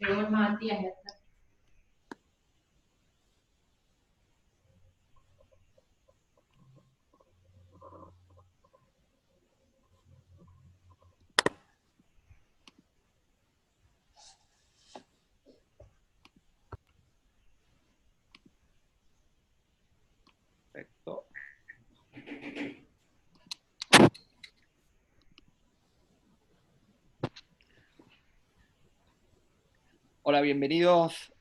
Llegó Matías. Perfecto. Hola, bienvenidos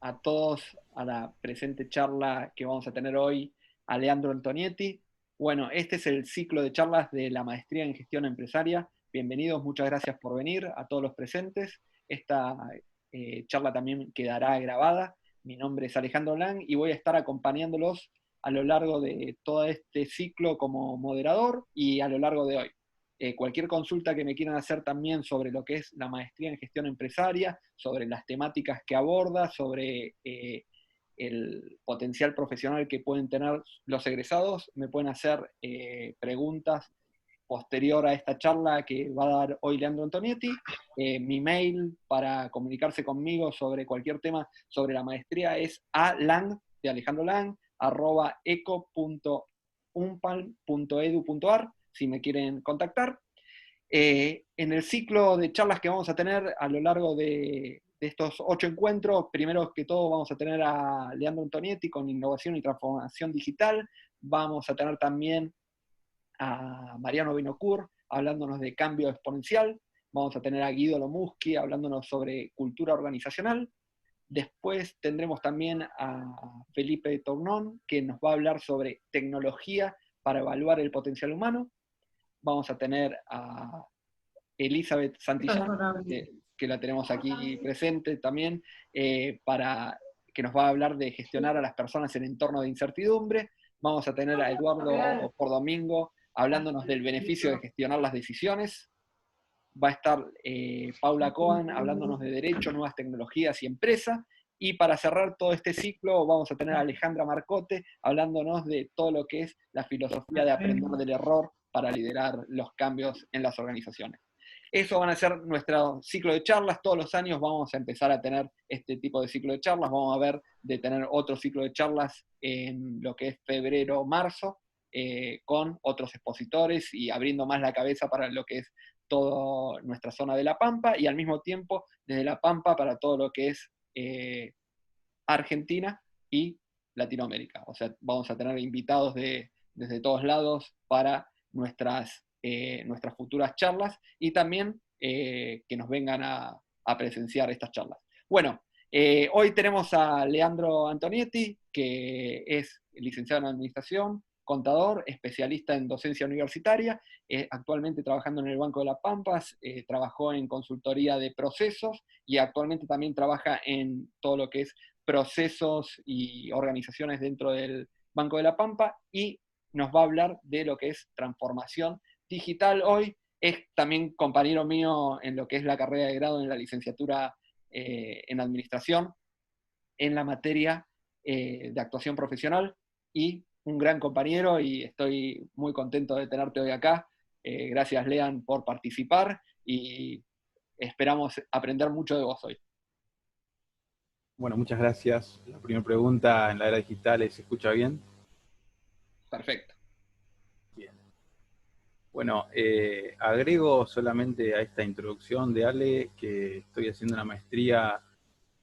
a todos a la presente charla que vamos a tener hoy a Leandro Antonietti. Bueno, este es el ciclo de charlas de la Maestría en Gestión Empresaria. Bienvenidos, muchas gracias por venir a todos los presentes. Esta charla también quedará grabada. Mi nombre es Alejandro Lang y voy a estar acompañándolos a lo largo de todo este ciclo como moderador y a lo largo de hoy. Cualquier consulta que me quieran hacer también sobre lo que es la maestría en gestión empresaria, sobre las temáticas que aborda, sobre el potencial profesional que pueden tener los egresados, me pueden hacer preguntas posterior a esta charla que va a dar hoy Leandro Antonietti. Mi mail para comunicarse conmigo sobre cualquier tema sobre la maestría es alang, de Alejandro Lang, @eco.unpal.edu.ar, si me quieren contactar. En el ciclo de charlas que vamos a tener a lo largo de estos 8 encuentros, primero que todo vamos a tener a Leandro Antonietti con innovación y transformación digital. Vamos a tener también a Mariano Binocur hablándonos de cambio exponencial. Vamos a tener a Guido Lomuski hablándonos sobre cultura organizacional. Después tendremos también a Felipe Tournón, que nos va a hablar sobre tecnología para evaluar el potencial humano. Vamos a tener a Elizabeth Santillán, que la tenemos aquí presente también, para que nos va a hablar de gestionar a las personas en entornos de incertidumbre. Vamos a tener a Eduardo Pordomingo hablándonos del beneficio de gestionar las decisiones. Va a estar Paula Cohen hablándonos de derecho, nuevas tecnologías y empresa. Y para cerrar todo este ciclo vamos a tener a Alejandra Marcote hablándonos de todo lo que es la filosofía de aprender del error para liderar los cambios en las organizaciones. Eso van a ser nuestro ciclo de charlas. Todos los años vamos a empezar a tener este tipo de ciclo de charlas. Vamos a ver de tener otro ciclo de charlas en lo que es febrero, marzo, con otros expositores y abriendo más la cabeza para lo que es toda nuestra zona de La Pampa y al mismo tiempo desde La Pampa para todo lo que es Argentina y Latinoamérica. O sea, vamos a tener invitados desde todos lados para nuestras futuras charlas y también que nos vengan a presenciar estas charlas. Bueno, hoy tenemos a Leandro Antonietti, que es licenciado en Administración, contador, especialista en docencia universitaria, actualmente trabajando en el Banco de la Pampas, trabajó en consultoría de procesos y actualmente también trabaja en todo lo que es procesos y organizaciones dentro del Banco de la Pampa y nos va a hablar de lo que es transformación digital hoy. Es también compañero mío en lo que es la carrera de grado en la licenciatura en Administración, en la materia de actuación profesional y un gran compañero y estoy muy contento de tenerte hoy acá. Gracias, Lean, por participar y esperamos aprender mucho de vos hoy. Bueno, muchas gracias. La primera pregunta, en la era digital, ¿se escucha bien? Perfecto. Bien. Bueno, agrego solamente a esta introducción de Ale que estoy haciendo una maestría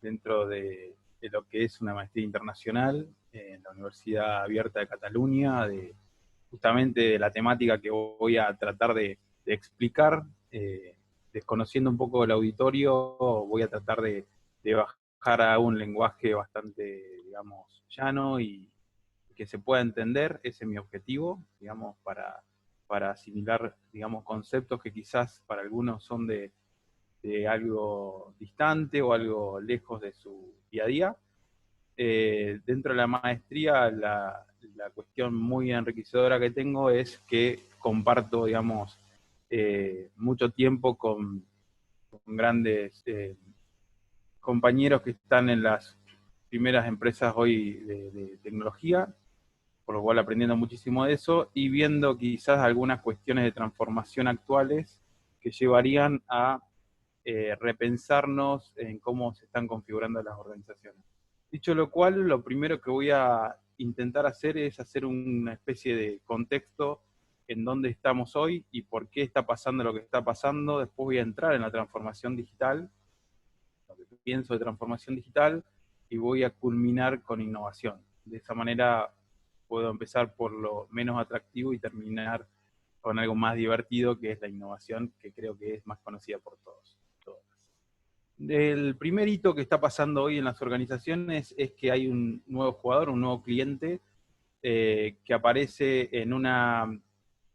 dentro de lo que es una maestría internacional en la Universidad Abierta de Cataluña, justamente de la temática que voy a tratar de explicar. Desconociendo un poco el auditorio, voy a tratar de bajar a un lenguaje bastante, digamos, llano y que se pueda entender. Ese es mi objetivo, digamos, para asimilar, digamos, conceptos que quizás para algunos son de algo distante o algo lejos de su día a día. Dentro de la maestría, la cuestión muy enriquecedora que tengo es que comparto, digamos, mucho tiempo con grandes compañeros que están en las primeras empresas hoy de tecnología, por lo cual aprendiendo muchísimo de eso y viendo quizás algunas cuestiones de transformación actuales que llevarían a repensarnos en cómo se están configurando las organizaciones. Dicho lo cual, lo primero que voy a intentar hacer es hacer una especie de contexto en dónde estamos hoy y por qué está pasando lo que está pasando. Después voy a entrar en la transformación digital, lo que pienso de transformación digital, y voy a culminar con innovación. De esa manera puedo empezar por lo menos atractivo y terminar con algo más divertido, que es la innovación, que creo que es más conocida por todos. El primer hito que está pasando hoy en las organizaciones es que hay un nuevo jugador, un nuevo cliente, que aparece en una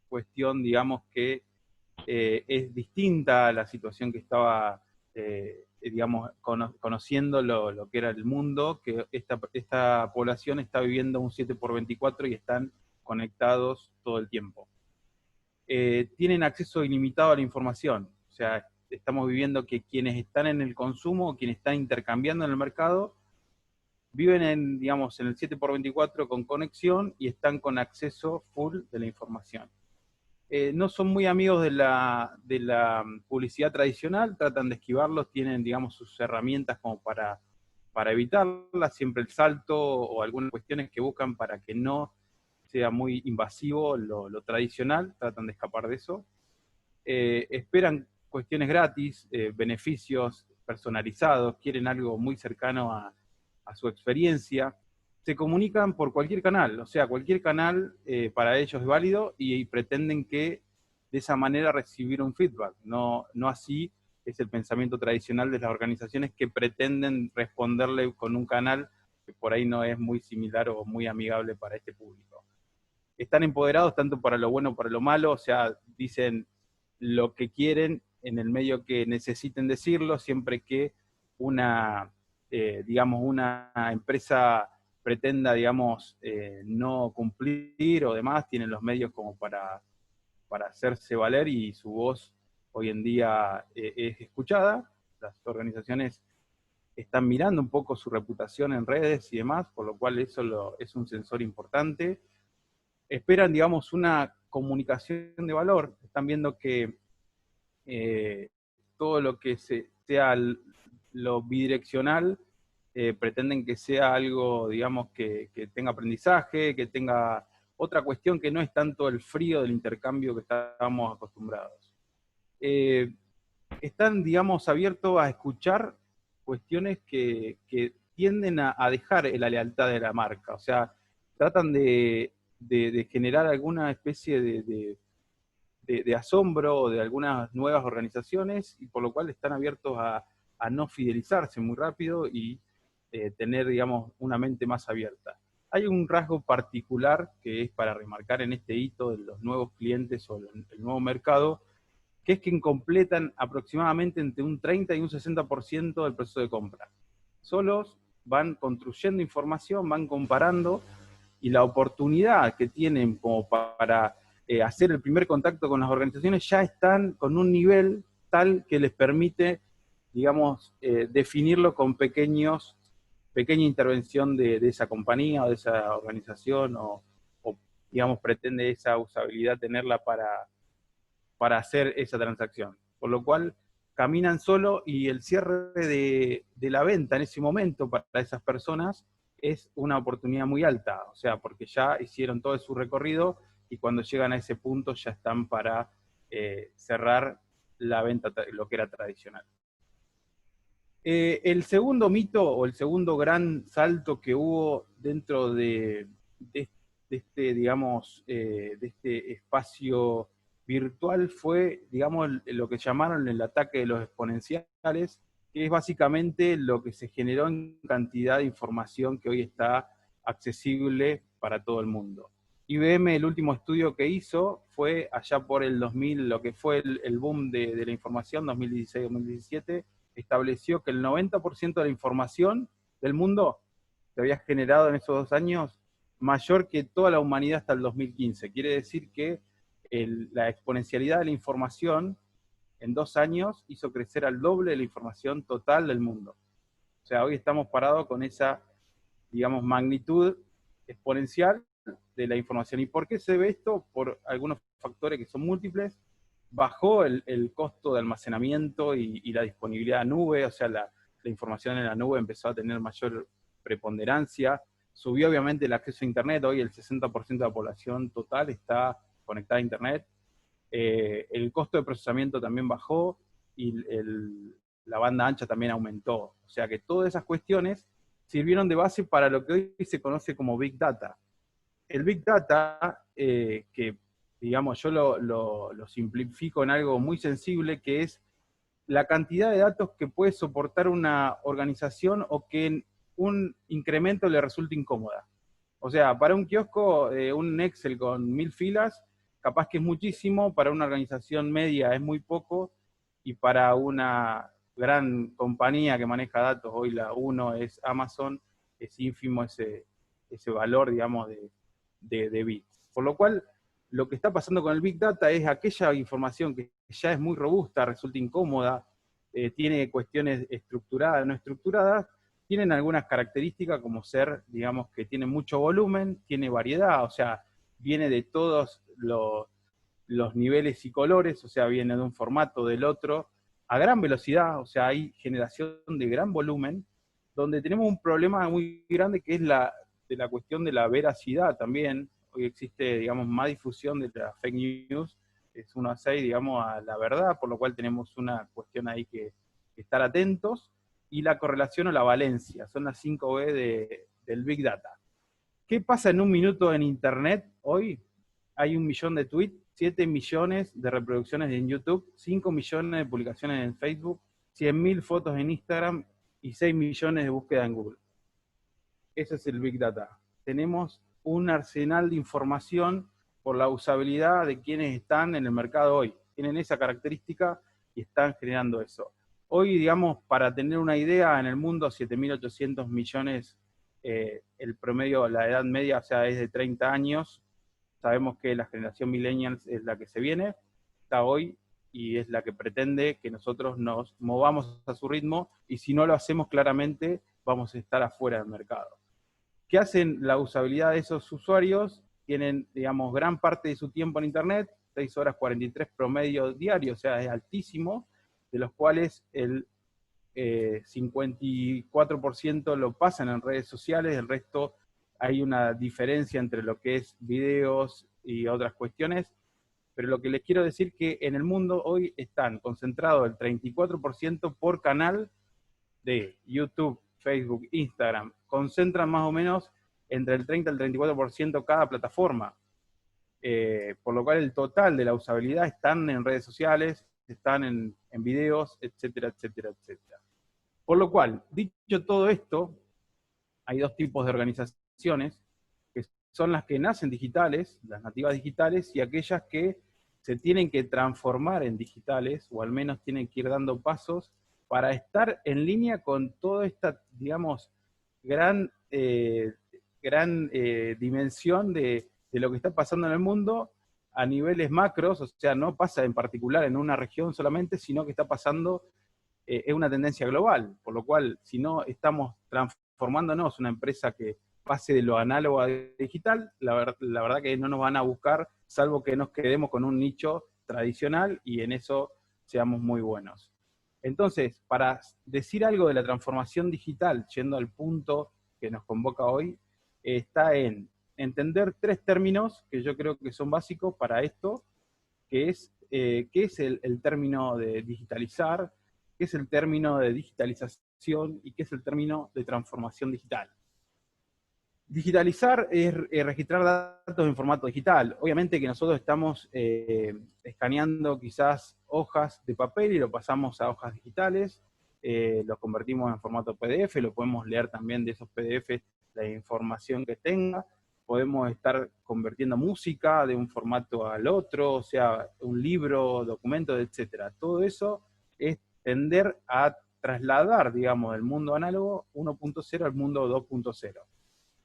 cuestión, digamos, que es distinta a la situación que estaba, digamos, conociendo lo que era el mundo, que esta población está viviendo un 7x24 y están conectados todo el tiempo. Tienen acceso ilimitado a la información, o sea, estamos viviendo que quienes están en el consumo, quienes están intercambiando en el mercado, viven en, digamos, en el 7x24 con conexión y están con acceso full de la información. No son muy amigos de la publicidad tradicional, tratan de esquivarlos, tienen, digamos, sus herramientas como para evitarla, siempre el salto o algunas cuestiones que buscan para que no sea muy invasivo lo tradicional, tratan de escapar de eso. Esperan cuestiones gratis, beneficios personalizados, quieren algo muy cercano a su experiencia. Se comunican por cualquier canal, o sea, cualquier canal para ellos es válido y pretenden que de esa manera recibir un feedback. No así es el pensamiento tradicional de las organizaciones que pretenden responderle con un canal que por ahí no es muy similar o muy amigable para este público. Están empoderados tanto para lo bueno como para lo malo, o sea, dicen lo que quieren en el medio que necesiten decirlo, siempre que digamos, una empresa pretenda, digamos, no cumplir o demás, tienen los medios como para hacerse valer y su voz hoy en día es escuchada. Las organizaciones están mirando un poco su reputación en redes y demás, por lo cual eso es un sensor importante. Esperan, digamos, una comunicación de valor. Están viendo que todo lo que sea lo bidireccional, pretenden que sea algo, digamos, que tenga aprendizaje, que tenga otra cuestión que no es tanto el frío del intercambio que estábamos acostumbrados. Están, digamos, abiertos a escuchar cuestiones que tienden a dejar la lealtad de la marca, o sea, tratan de generar alguna especie de asombro de algunas nuevas organizaciones, y por lo cual están abiertos a no fidelizarse muy rápido y tener, digamos, una mente más abierta. Hay un rasgo particular que es para remarcar en este hito de los nuevos clientes o el nuevo mercado, que es que completan aproximadamente entre un 30 y un 60% del proceso de compra. Solos van construyendo información, van comparando, y la oportunidad que tienen como para hacer el primer contacto con las organizaciones ya están con un nivel tal que les permite, digamos, definirlo con pequeña intervención de esa compañía o de esa organización, o digamos, pretende esa usabilidad tenerla para hacer esa transacción. Por lo cual, caminan solo, y el cierre de la venta en ese momento para esas personas es una oportunidad muy alta, o sea, porque ya hicieron todo su recorrido y cuando llegan a ese punto ya están para cerrar la venta, lo que era tradicional. El segundo mito o el segundo gran salto que hubo dentro de este, digamos, de este espacio virtual fue, digamos, lo que llamaron el ataque de los exponenciales, que es básicamente lo que se generó en cantidad de información que hoy está accesible para todo el mundo. IBM, el último estudio que hizo fue allá por el 2000, lo que fue el boom de la información, 2016-2017, estableció que el 90% de la información del mundo se había generado en esos 2 años mayor que toda la humanidad hasta el 2015. Quiere decir que la exponencialidad de la información en 2 años hizo crecer al doble de la información total del mundo. O sea, hoy estamos parados con esa, digamos, magnitud exponencial de la información. ¿Y por qué se ve esto? Por algunos factores que son múltiples. bajó el costo de almacenamiento y la disponibilidad de nube, o sea, la información en la nube empezó a tener mayor preponderancia. Subió obviamente el acceso a Internet, hoy el 60% de la población total está conectada a Internet. El costo de procesamiento también bajó y la banda ancha también aumentó. O sea que todas esas cuestiones sirvieron de base para lo que hoy se conoce como Big Data. El Big Data, que digamos yo lo simplifico en algo muy sensible, que es la cantidad de datos que puede soportar una organización o que en un incremento le resulte incómoda. O sea, para un kiosco, un Excel con 1000 filas, capaz que es muchísimo, para una organización media es muy poco, y para una gran compañía que maneja datos, hoy la uno es Amazon, es ínfimo ese valor, digamos, de bits. Por lo cual, lo que está pasando con el Big Data es aquella información que ya es muy robusta, resulta incómoda, tiene cuestiones estructuradas, no estructuradas, tienen algunas características como ser, digamos, que tiene mucho volumen, tiene variedad, o sea, viene de todos los niveles y colores, o sea, viene de un formato, del otro, a gran velocidad, o sea, hay generación de gran volumen, donde tenemos un problema muy grande que es de la cuestión de la veracidad también. Hoy existe, digamos, más difusión de la fake news, es 1 a 6, digamos, a la verdad, por lo cual tenemos una cuestión ahí que estar atentos, y la correlación o la valencia, son las 5B del Big Data. ¿Qué pasa en un minuto en Internet hoy? Hay 1 millón de tweets, 7 millones de reproducciones en YouTube, 5 millones de publicaciones en Facebook, 100.000 fotos en Instagram y 6 millones de búsquedas en Google. Ese es el Big Data. Tenemos un arsenal de información por la usabilidad de quienes están en el mercado hoy. Tienen esa característica y están generando eso. Hoy, digamos, para tener una idea, en el mundo 7.800 millones, el promedio, la edad media, o sea, es de 30 años. Sabemos que la generación millennials es la que se viene, está hoy, y es la que pretende que nosotros nos movamos a su ritmo, y si no lo hacemos claramente, vamos a estar afuera del mercado. ¿Qué hacen la usabilidad de esos usuarios? Tienen, digamos, gran parte de su tiempo en Internet, 6 horas 43 promedio diario, o sea, es altísimo, de los cuales el 54% lo pasan en redes sociales, el resto hay una diferencia entre lo que es videos y otras cuestiones, pero lo que les quiero decir que en el mundo hoy están concentrados el 34% por canal de YouTube, Facebook, Instagram, concentran más o menos entre el 30 y el 34% cada plataforma, por lo cual el total de la usabilidad están en redes sociales, están en videos, etcétera, etcétera, etcétera. Por lo cual, dicho todo esto, hay 2 tipos de organizaciones, que son las que nacen digitales, las nativas digitales, y aquellas que se tienen que transformar en digitales, o al menos tienen que ir dando pasos para estar en línea con toda esta, digamos, gran dimensión de lo que está pasando en el mundo a niveles macros, o sea, no pasa en particular en una región solamente, sino que está pasando, es una tendencia global, por lo cual, si no estamos transformándonos una empresa que pase de lo análogo a digital, la verdad que no nos van a buscar, salvo que nos quedemos con un nicho tradicional y en eso seamos muy buenos. Entonces, para decir algo de la transformación digital, yendo al punto que nos convoca hoy, está en entender 3 términos que yo creo que son básicos para esto, que es qué es el término de digitalizar, qué es el término de digitalización y qué es el término de transformación digital. Digitalizar es registrar datos en formato digital. Obviamente que nosotros estamos escaneando quizás hojas de papel y lo pasamos a hojas digitales, lo convertimos en formato PDF, lo podemos leer también de esos PDF la información que tenga, podemos estar convirtiendo música de un formato al otro, o sea, un libro, documento, etc. Todo eso es tender a trasladar, digamos, del mundo análogo 1.0 al mundo 2.0.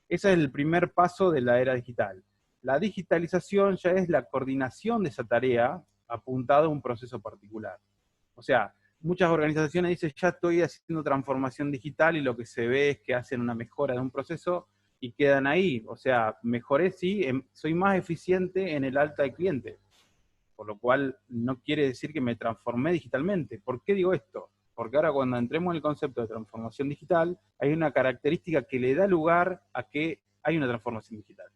Ese es el primer paso de la era digital. La digitalización ya es la coordinación de esa tarea apuntada a un proceso particular. O sea, muchas organizaciones dicen, ya estoy haciendo transformación digital, y lo que se ve es que hacen una mejora de un proceso y quedan ahí. O sea, mejoré, sí, soy más eficiente en el alta de cliente. por lo cual no quiere decir que me transformé digitalmente. ¿Por qué digo esto? Porque ahora cuando entremos en el concepto de transformación digital, hay una característica que le da lugar a que hay una transformación digital.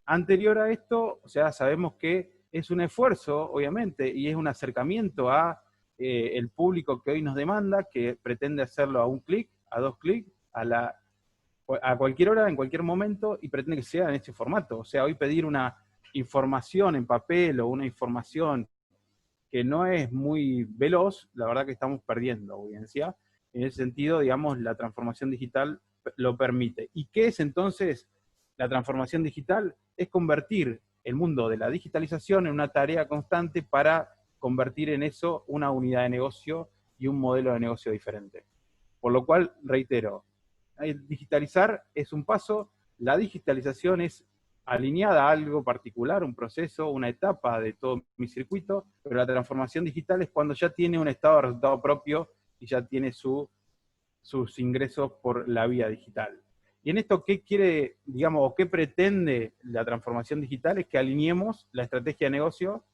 Anterior a esto, o sea, sabemos que es un esfuerzo, obviamente, y es un acercamiento a el público que hoy nos demanda, que pretende hacerlo a un clic, a 2 clics, a cualquier hora, en cualquier momento, y pretende que sea en este formato. O sea, hoy pedir una información en papel o una información que no es muy veloz, la verdad que estamos perdiendo audiencia. En ese sentido, digamos, la transformación digital lo permite. ¿Y qué es entonces la transformación digital? Es convertir el mundo de la digitalización en una tarea constante para convertir en eso una unidad de negocio y un modelo de negocio diferente. Por lo cual, reitero, digitalizar es un paso, la digitalización es alineada a algo particular, un proceso, una etapa de todo mi circuito, pero la transformación digital es cuando ya tiene un estado de resultado propio y ya tiene sus ingresos por la vía digital. Y en esto, ¿qué quiere, digamos, o qué pretende la transformación digital? Es que alineemos la estrategia de negocio,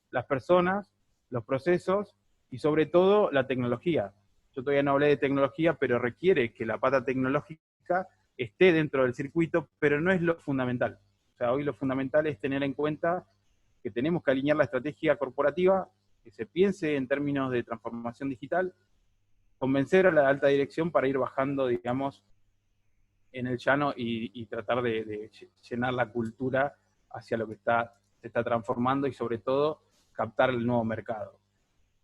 las personas, los procesos y sobre todo la tecnología. Yo todavía no hablé de tecnología, pero requiere que la pata tecnológica esté dentro del circuito, pero no es lo fundamental. O sea, hoy lo fundamental es tener en cuenta que tenemos que alinear la estrategia corporativa, que se piense en términos de transformación digital, convencer a la alta dirección para ir bajando, digamos, en el llano y tratar de llenar la cultura hacia lo que se está transformando y sobre todo captar el nuevo mercado.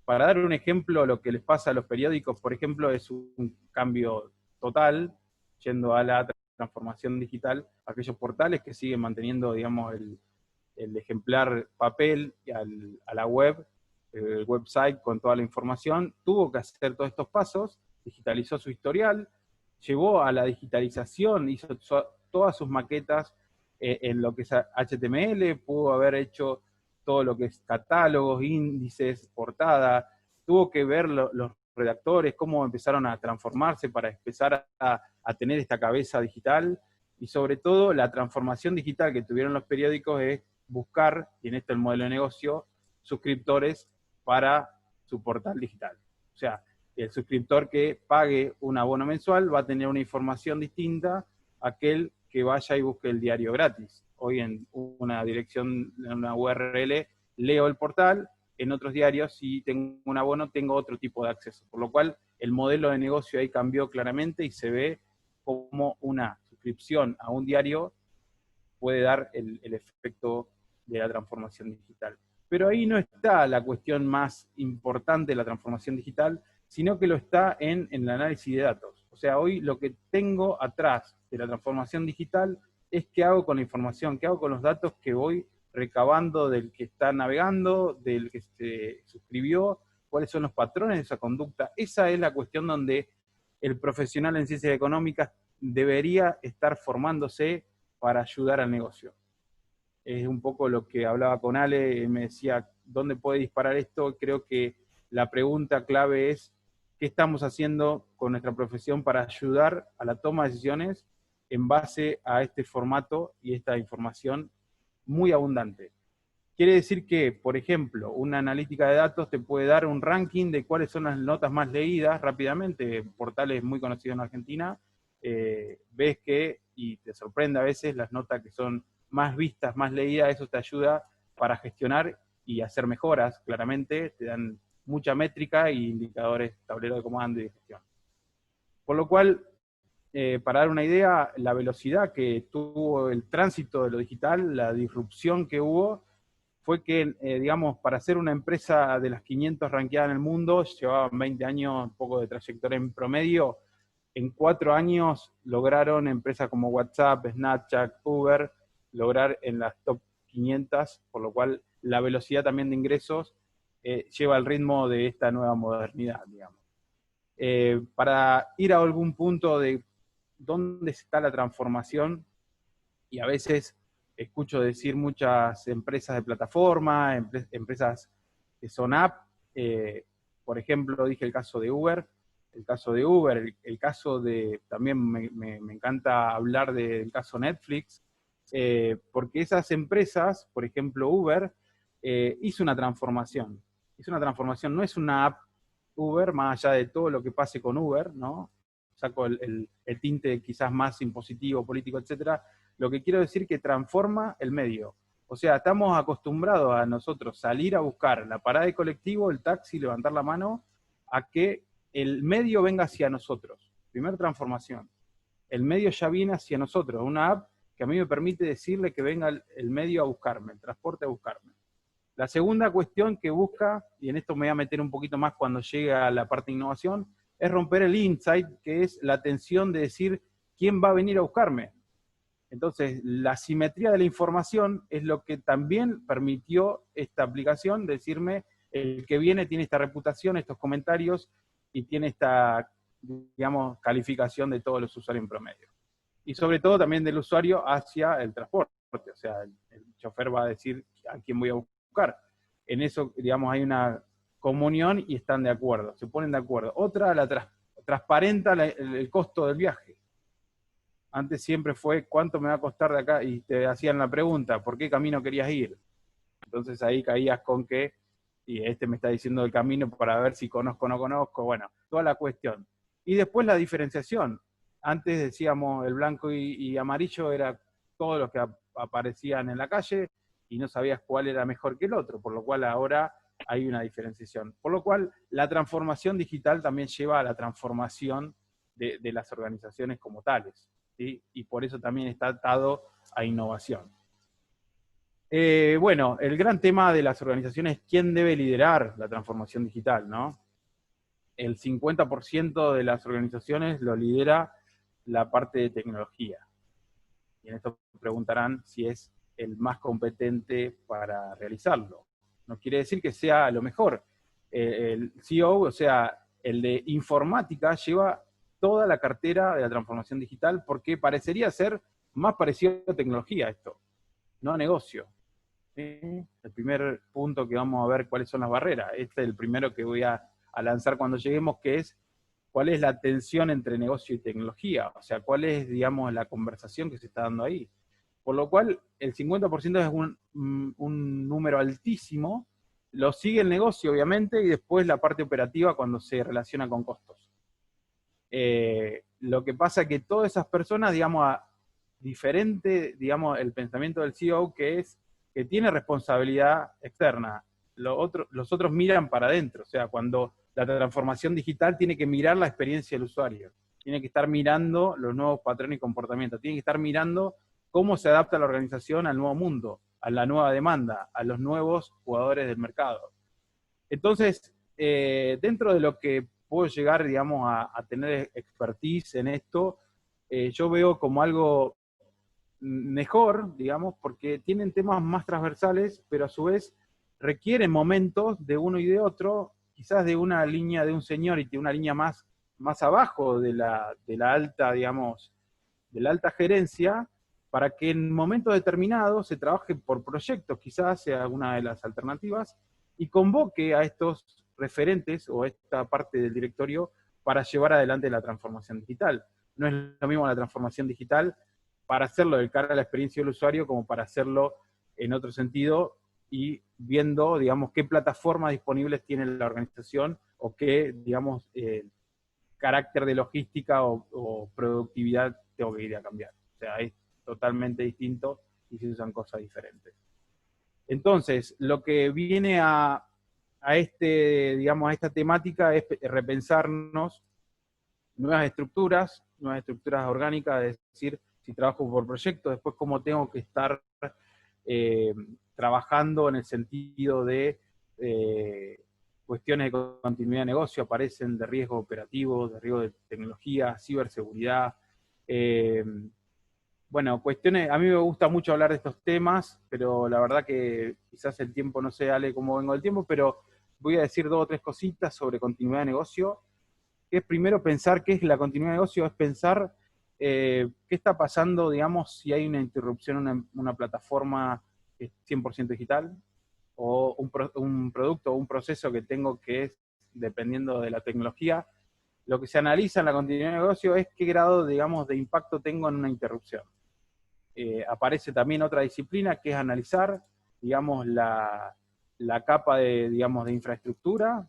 Para dar un ejemplo, lo que les pasa a los periódicos, por ejemplo, es un cambio total, yendo a la transformación digital, aquellos portales que siguen manteniendo, digamos, el ejemplar papel a la web, el website con toda la información, tuvo que hacer todos estos pasos, digitalizó su historial, llevó a la digitalización, hizo todas sus maquetas en lo que es HTML, pudo haber hecho todo lo que es catálogos, índices, portada, tuvo que ver los redactores, cómo empezaron a transformarse para empezar a tener esta cabeza digital, y sobre todo la transformación digital que tuvieron los periódicos es buscar, y en esto el modelo de negocio, suscriptores para su portal digital. O sea, el suscriptor que pague un abono mensual va a tener una información distinta a aquel que vaya y busque el diario gratis. Hoy en una dirección, en una URL, leo el portal, en otros diarios, si tengo un abono, tengo otro tipo de acceso. Por lo cual, el modelo de negocio ahí cambió claramente y se ve como una suscripción a un diario puede dar el efecto de la transformación digital. Pero ahí no está la cuestión más importante de la transformación digital, sino que lo está en el análisis de datos. O sea, hoy lo que tengo atrás de la transformación digital es qué hago con la información, qué hago con los datos que voy recabando del que está navegando, del que se suscribió, cuáles son los patrones de esa conducta. Esa es la cuestión donde el profesional en ciencias económicas debería estar formándose para ayudar al negocio. Es un poco lo que hablaba con Ale, me decía, ¿dónde puede disparar esto? Creo que la pregunta clave es, ¿qué estamos haciendo con nuestra profesión para ayudar a la toma de decisiones en base a este formato y esta información muy abundante? Quiere decir que, por ejemplo, una analítica de datos te puede dar un ranking de cuáles son las notas más leídas rápidamente, portales muy conocidos en Argentina, ves que, y te sorprende a veces, las notas que son más vistas, más leídas, eso te ayuda para gestionar y hacer mejoras, claramente, te dan mucha métrica y indicadores, tablero de comando y de gestión. Por lo cual, para dar una idea, la velocidad que tuvo el tránsito de lo digital, la disrupción que hubo, fue que, digamos, para ser una empresa de las 500 rankeadas en el mundo, llevaban 20 años, un poco de trayectoria en promedio, en 4 años lograron empresas como WhatsApp, Snapchat, Uber, lograr en las top 500, por lo cual la velocidad también de ingresos lleva al ritmo de esta nueva modernidad, digamos. Para ir a algún punto de dónde está la transformación, y a veces escucho decir muchas empresas de plataforma, empresas que son app, por ejemplo, dije el caso de Uber, el caso de, también me encanta hablar del caso Netflix, porque esas empresas, por ejemplo Uber, hizo una transformación. Hizo una transformación, no es una app Uber, más allá de todo lo que pase con Uber, ¿no? Saco el tinte quizás más impositivo, político, etcétera. Lo que quiero decir es que transforma el medio. O sea, estamos acostumbrados a nosotros salir a buscar la parada de colectivo, el taxi, levantar la mano, a que el medio venga hacia nosotros. Primera transformación. El medio ya viene hacia nosotros, una app que a mí me permite decirle que venga el medio a buscarme, el transporte a buscarme. La segunda cuestión que busca, y en esto me voy a meter un poquito más cuando llegue a la parte de innovación, es romper el insight, que es la tensión de decir quién va a venir a buscarme. Entonces, la simetría de la información es lo que también permitió esta aplicación, decirme, el que viene tiene esta reputación, estos comentarios, y tiene esta, digamos, calificación de todos los usuarios en promedio. Y sobre todo también del usuario hacia el transporte, o sea, el chofer va a decir a quién voy a buscar. En eso, digamos, hay una comunión y están de acuerdo, se ponen de acuerdo. Otra, transparenta el costo del viaje. Antes siempre fue, ¿cuánto me va a costar de acá? Y te hacían la pregunta, ¿por qué camino querías ir? Entonces ahí caías con que, y este me está diciendo el camino para ver si conozco o no conozco, bueno, toda la cuestión. Y después la diferenciación. Antes decíamos el blanco y amarillo era todos los que aparecían en la calle y no sabías cuál era mejor que el otro, por lo cual ahora hay una diferenciación. Por lo cual la transformación digital también lleva a la transformación de las organizaciones como tales. ¿Sí? Y por eso también está atado a innovación. Bueno, el gran tema de las organizaciones es quién debe liderar la transformación digital, ¿no? El 50% de las organizaciones lo lidera la parte de tecnología. Y en esto preguntarán si es el más competente para realizarlo. No quiere decir que sea lo mejor. El CEO, o sea, el de informática, lleva toda la cartera de la transformación digital porque parecería ser más parecido a tecnología esto, no a negocio. ¿Sí? El primer punto que vamos a ver cuáles son las barreras. Este es el primero que voy a lanzar cuando lleguemos, que es cuál es la tensión entre negocio y tecnología, o sea, cuál es, digamos, la conversación que se está dando ahí. Por lo cual, el 50% es un número altísimo, lo sigue el negocio, obviamente, y después la parte operativa cuando se relaciona con costos. Lo que pasa es que todas esas personas, digamos, diferente, digamos, el pensamiento del CEO, que es que tiene responsabilidad externa. Los otros miran para adentro, o sea, cuando la transformación digital tiene que mirar la experiencia del usuario, tiene que estar mirando los nuevos patrones y comportamientos, tiene que estar mirando cómo se adapta la organización al nuevo mundo, a la nueva demanda, a los nuevos jugadores del mercado. Entonces, dentro de lo que puedo llegar, digamos, a tener expertise en esto, yo veo como algo mejor, digamos, porque tienen temas más transversales, pero a su vez requieren momentos de uno y de otro, quizás de una línea de un seniority, una línea más abajo de la alta, digamos, de la alta gerencia, para que en momentos determinados se trabaje por proyectos, quizás sea una de las alternativas, y convoque a estos referentes o esta parte del directorio para llevar adelante la transformación digital. No es lo mismo la transformación digital para hacerlo de cara a la experiencia del usuario como para hacerlo en otro sentido y viendo, digamos, qué plataformas disponibles tiene la organización o qué, digamos, carácter de logística o productividad tengo que ir a cambiar. O sea, es totalmente distinto y se usan cosas diferentes. Entonces, lo que viene a digamos, a esta temática es repensarnos nuevas estructuras orgánicas, es decir, si trabajo por proyecto, después cómo tengo que estar trabajando en el sentido de cuestiones de continuidad de negocio, aparecen de riesgo operativo, de riesgo de tecnología, ciberseguridad. Bueno, cuestiones, a mí me gusta mucho hablar de estos temas, pero la verdad que quizás el tiempo, no sé, Ale, cómo vengo del tiempo, pero voy a decir 2 o 3 cositas sobre continuidad de negocio. Que es primero pensar qué es la continuidad de negocio, es pensar qué está pasando, digamos, si hay una interrupción en una plataforma que es 100% digital, o un producto o un proceso que tengo que es, dependiendo de la tecnología, lo que se analiza en la continuidad de negocio es qué grado, digamos, de impacto tengo en una interrupción. Aparece también otra disciplina que es analizar, digamos, la capa de, digamos, de infraestructura,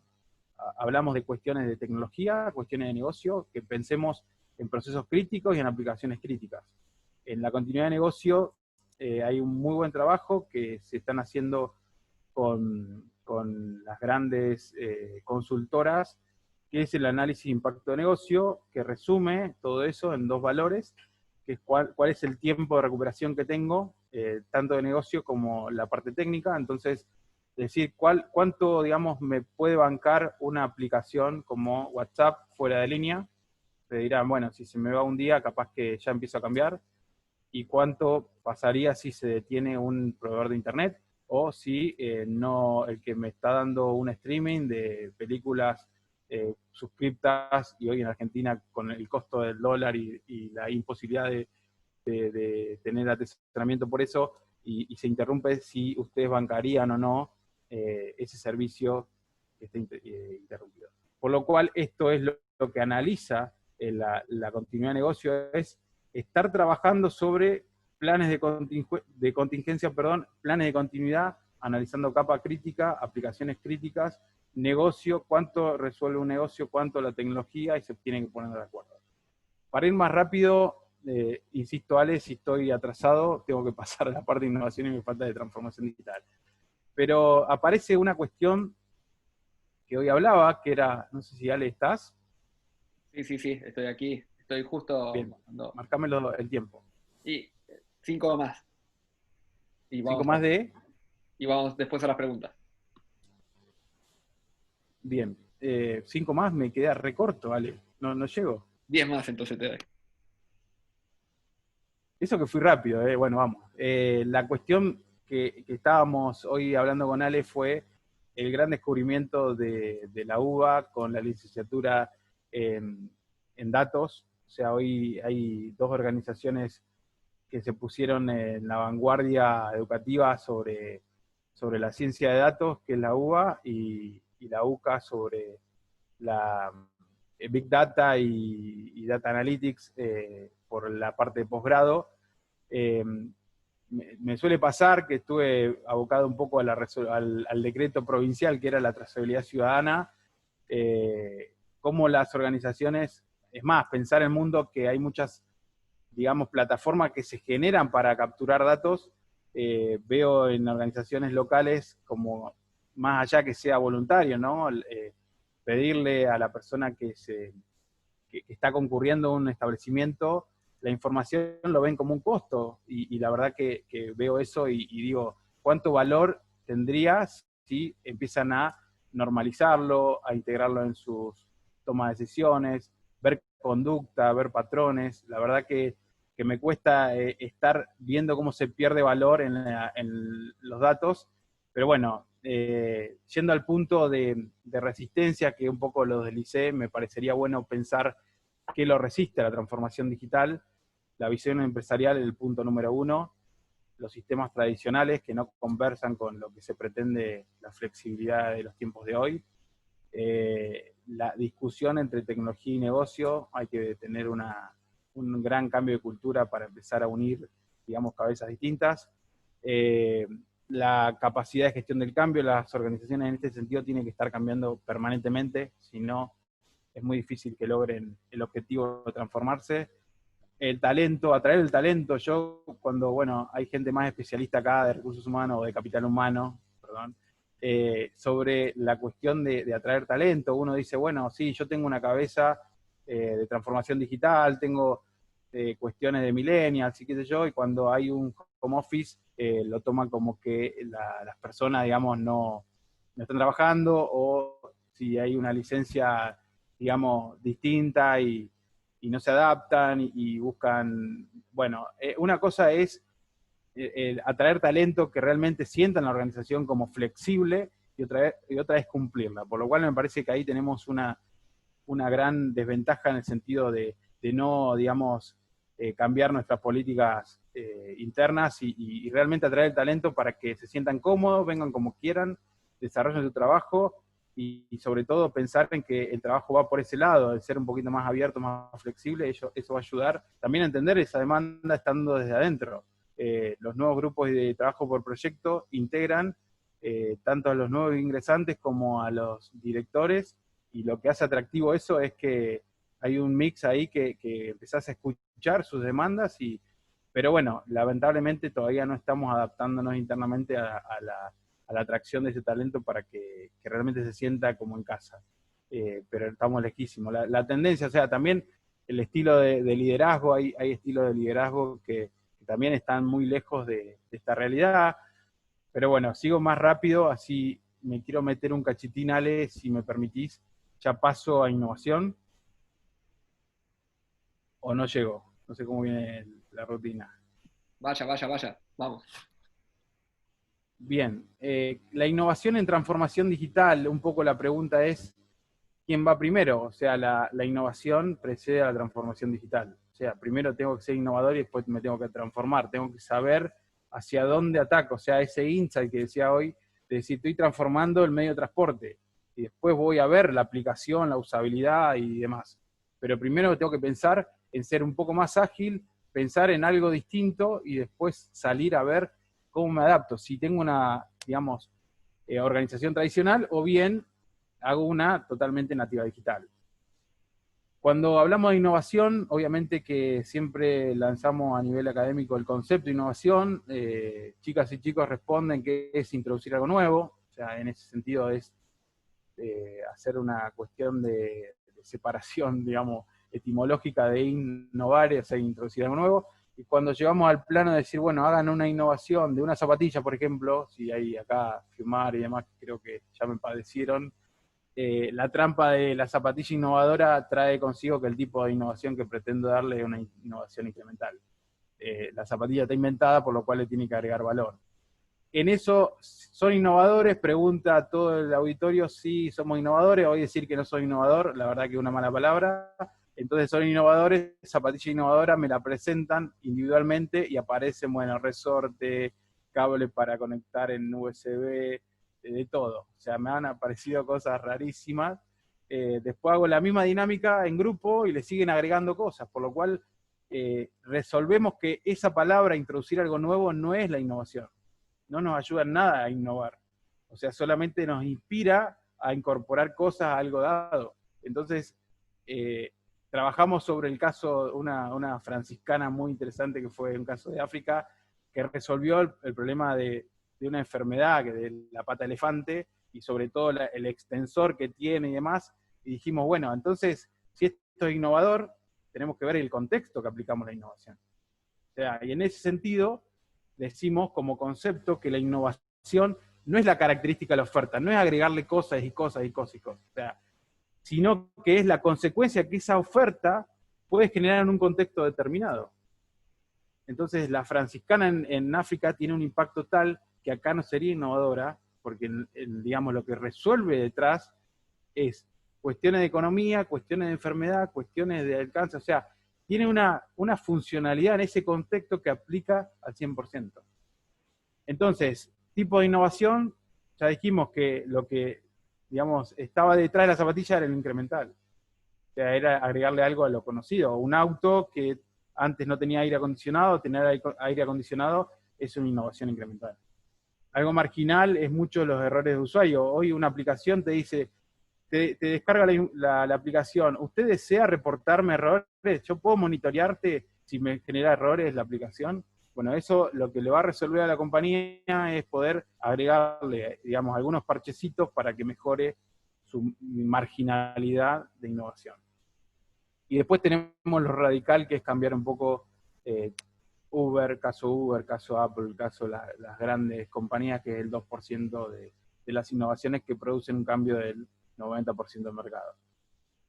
hablamos de cuestiones de tecnología, cuestiones de negocio, que pensemos en procesos críticos y en aplicaciones críticas. En la continuidad de negocio hay un muy buen trabajo que se están haciendo con las grandes consultoras, que es el análisis de impacto de negocio, que resume todo eso en 2 valores, que es cuál es el tiempo de recuperación que tengo, tanto de negocio como la parte técnica. Entonces, decir cuánto, digamos, me puede bancar una aplicación como WhatsApp fuera de línea. Te dirán, bueno, si se me va un día, capaz que ya empiezo a cambiar. Y cuánto pasaría si se detiene un proveedor de internet, o si no, el que me está dando un streaming de películas suscriptas, y hoy en Argentina con el costo del dólar y la imposibilidad de tener asesoramiento por eso, y se interrumpe, si ustedes bancarían o no ese servicio que está interrumpido. Por lo cual, esto es lo que analiza la continuidad de negocio, es estar trabajando sobre planes de contingencia, planes de continuidad, analizando capa crítica, aplicaciones críticas, negocio, cuánto resuelve un negocio, cuánto la tecnología, y se tienen que poner de acuerdo. Para ir más rápido, insisto, Ale, si estoy atrasado, tengo que pasar a la parte de innovación y me falta de transformación digital. Pero aparece una cuestión que hoy hablaba, que era, no sé si Ale estás. Sí, estoy aquí. Estoy justo... Bien, marcámelo el tiempo. Y 5 más. Y 5 más de... Y vamos después a las preguntas. Bien, 5 más me queda recorto, Ale. No llego. 10 más entonces te doy. Eso que fui rápido, bueno, vamos. La cuestión que estábamos hoy hablando con Ale fue el gran descubrimiento de la UBA con la licenciatura en datos. O sea, hoy hay 2 organizaciones que se pusieron en la vanguardia educativa sobre la ciencia de datos, que es la UBA, y la UCA sobre la Big Data y Data Analytics por la parte de posgrado. Me suele pasar que estuve abocado un poco al decreto provincial, que era la trazabilidad ciudadana, cómo las organizaciones, es más, pensar en el mundo que hay muchas, digamos, plataformas que se generan para capturar datos, veo en organizaciones locales como, más allá que sea voluntario, ¿no? Pedirle a la persona que está concurriendo a un establecimiento, la información lo ven como un costo, y la verdad que veo eso y digo, ¿cuánto valor tendría si empiezan a normalizarlo, a integrarlo en sus tomas de decisiones, ver conducta, ver patrones? La verdad que me cuesta estar viendo cómo se pierde valor en los datos, pero bueno, yendo al punto de resistencia, que un poco lo deslicé, me parecería bueno pensar qué lo resiste a la transformación digital. La visión empresarial es el punto número 1, los sistemas tradicionales que no conversan con lo que se pretende, la flexibilidad de los tiempos de hoy, la discusión entre tecnología y negocio, hay que tener un gran cambio de cultura para empezar a unir, digamos, cabezas distintas. La capacidad de gestión del cambio, las organizaciones en este sentido tienen que estar cambiando permanentemente, si no es muy difícil que logren el objetivo de transformarse. El talento, atraer el talento. Yo, cuando, bueno, hay gente más especialista acá de recursos humanos o de capital humano, perdón, sobre la cuestión de atraer talento, uno dice, bueno, sí, yo tengo una cabeza de transformación digital, tengo cuestiones de millennials y qué sé yo, y cuando hay un home office, lo toman como que las personas, digamos, no están trabajando, o si hay una licencia, digamos, distinta y no se adaptan y buscan, bueno, una cosa es atraer talento que realmente sientan la organización como flexible, y otra es cumplirla, por lo cual me parece que ahí tenemos una gran desventaja en el sentido de no, digamos, cambiar nuestras políticas internas y realmente atraer el talento para que se sientan cómodos, vengan como quieran, desarrollen su trabajo, y sobre todo pensar en que el trabajo va por ese lado, el ser un poquito más abierto, más flexible. Eso va a ayudar también a entender esa demanda estando desde adentro. Los nuevos grupos de trabajo por proyecto integran tanto a los nuevos ingresantes como a los directores, y lo que hace atractivo eso es que hay un mix ahí que empezás a escuchar sus demandas, pero bueno, lamentablemente todavía no estamos adaptándonos internamente a la atracción de ese talento para que realmente se sienta como en casa. Pero estamos lejísimos. La tendencia, o sea, también el estilo de liderazgo, hay estilos de liderazgo que también están muy lejos de esta realidad. Pero bueno, sigo más rápido, así me quiero meter un cachitín, Ale, si me permitís. Ya paso a innovación. ¿O no llego? No sé cómo viene la rutina. Vaya, vamos. Bien, la innovación en transformación digital, un poco la pregunta es, ¿quién va primero? O sea, la innovación precede a la transformación digital. O sea, primero tengo que ser innovador y después me tengo que transformar. Tengo que saber hacia dónde ataco. O sea, ese insight que decía hoy, de decir, estoy transformando el medio de transporte. Y después voy a ver la aplicación, la usabilidad y demás. Pero primero tengo que pensar en ser un poco más ágil, pensar en algo distinto y después salir a ver cómo me adapto. Si tengo una, digamos, organización tradicional o bien hago una totalmente nativa digital. Cuando hablamos de innovación, obviamente que siempre lanzamos a nivel académico el concepto de innovación. Chicas y chicos responden que es introducir algo nuevo. O sea, en ese sentido es hacer una cuestión de separación, digamos, etimológica de innovar, o sea, introducir algo nuevo. Y cuando llegamos al plano de decir, bueno, hagan una innovación de una zapatilla, por ejemplo, si hay acá firmar y demás, creo que ya me padecieron, la trampa de la zapatilla innovadora trae consigo que el tipo de innovación que pretendo darle es una innovación incremental. La zapatilla está inventada, por lo cual le tiene que agregar valor. En eso, ¿son innovadores? Pregunta a todo el auditorio si somos innovadores. Voy a decir que no soy innovador, la verdad que es una mala palabra. Entonces son innovadores, zapatilla innovadora, me la presentan individualmente y aparecen, bueno, resorte, cable para conectar en USB, de todo. O sea, me han aparecido cosas rarísimas. Después hago la misma dinámica en grupo y le siguen agregando cosas, por lo cual resolvemos que esa palabra, introducir algo nuevo, no es la innovación. No nos ayuda en nada a innovar. O sea, solamente nos inspira a incorporar cosas a algo dado. Entonces, trabajamos sobre el caso, una franciscana muy interesante que fue un caso de África, que resolvió el problema de una enfermedad, que de la pata elefante, y sobre todo el extensor que tiene y demás, y dijimos, bueno, entonces, si esto es innovador, tenemos que ver el contexto que aplicamos la innovación. O sea, y en ese sentido, decimos como concepto que la innovación no es la característica de la oferta, no es agregarle cosas y cosas y cosas y cosas. O sea, sino que es la consecuencia que esa oferta puede generar en un contexto determinado. Entonces, la franciscana en África tiene un impacto tal que acá no sería innovadora, porque digamos, lo que resuelve detrás es cuestiones de economía, cuestiones de enfermedad, cuestiones de alcance, o sea, tiene una funcionalidad en ese contexto que aplica al 100%. Entonces, tipo de innovación, ya dijimos que lo que, digamos, estaba detrás de la zapatilla era el incremental. O sea, era agregarle algo a lo conocido. Un auto que antes no tenía aire acondicionado, tener aire acondicionado es una innovación incremental. Algo marginal es mucho los errores de usuario. Hoy una aplicación te dice, te descarga la aplicación, ¿usted desea reportarme errores? ¿Yo puedo monitorearte si me genera errores la aplicación? Bueno, eso lo que le va a resolver a la compañía es poder agregarle, digamos, algunos parchecitos para que mejore su marginalidad de innovación. Y después tenemos lo radical, que es cambiar un poco Uber, caso Apple, caso las grandes compañías, que es el 2% de las innovaciones que producen un cambio del 90% del mercado.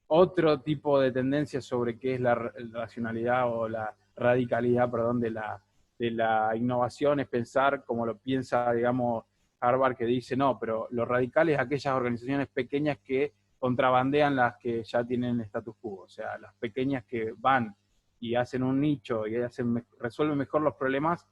Otro tipo de tendencia sobre qué es la racionalidad o la radicalidad, perdón, de la innovación es pensar, como lo piensa, digamos, Harvard, que dice, no, pero lo radical es aquellas organizaciones pequeñas que contrabandean las que ya tienen status quo, o sea, las pequeñas que van y hacen un nicho y resuelven mejor los problemas,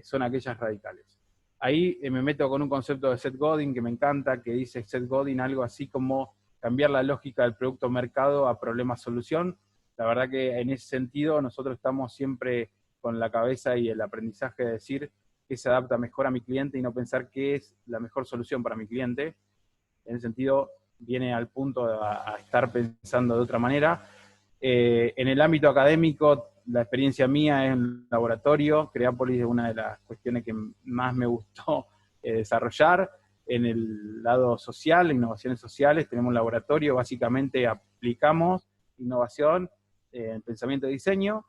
son aquellas radicales. Ahí me meto con un concepto de Seth Godin que me encanta, que dice Seth Godin algo así como cambiar la lógica del producto-mercado a problema-solución. La verdad que en ese sentido nosotros estamos siempre con la cabeza y el aprendizaje de decir, qué se adapta mejor a mi cliente y no pensar qué es la mejor solución para mi cliente. En ese sentido, viene al punto a estar pensando de otra manera. En el ámbito académico, la experiencia mía es en el laboratorio. Creápolis es una de las cuestiones que más me gustó desarrollar. En el lado social, innovaciones sociales, tenemos un laboratorio, básicamente aplicamos innovación en pensamiento y diseño,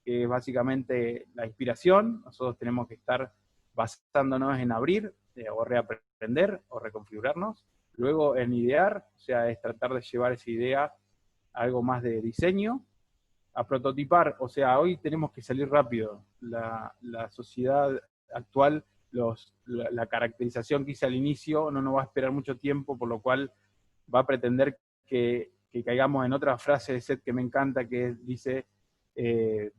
que es básicamente la inspiración. Nosotros tenemos que estar basándonos en abrir, o reaprender, o reconfigurarnos. Luego en idear, o sea, es tratar de llevar esa idea a algo más de diseño, a prototipar, o sea, hoy tenemos que salir rápido. La sociedad actual, la caracterización que hice al inicio no nos va a esperar mucho tiempo, por lo cual va a pretender que caigamos en otra frase de Seth que me encanta, que dice que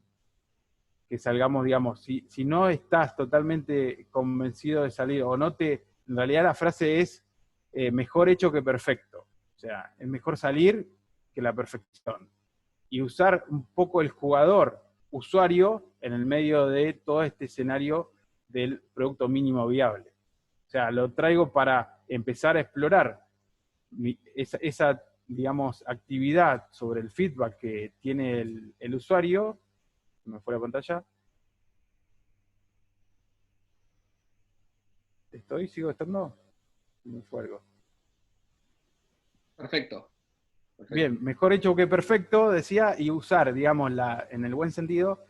salgamos, digamos, si no estás totalmente convencido de salir, o no te, en realidad la frase es mejor hecho que perfecto, o sea, es mejor salir que la perfección. Y usar un poco el jugador, usuario, en el medio de todo este escenario del producto mínimo viable. O sea, lo traigo para empezar a explorar esa digamos, actividad sobre el feedback que tiene el usuario. Me fue la pantalla. ¿Sigo estando? Me fue algo. Perfecto. Bien, mejor hecho que perfecto, decía, y usar, digamos, en el buen sentido,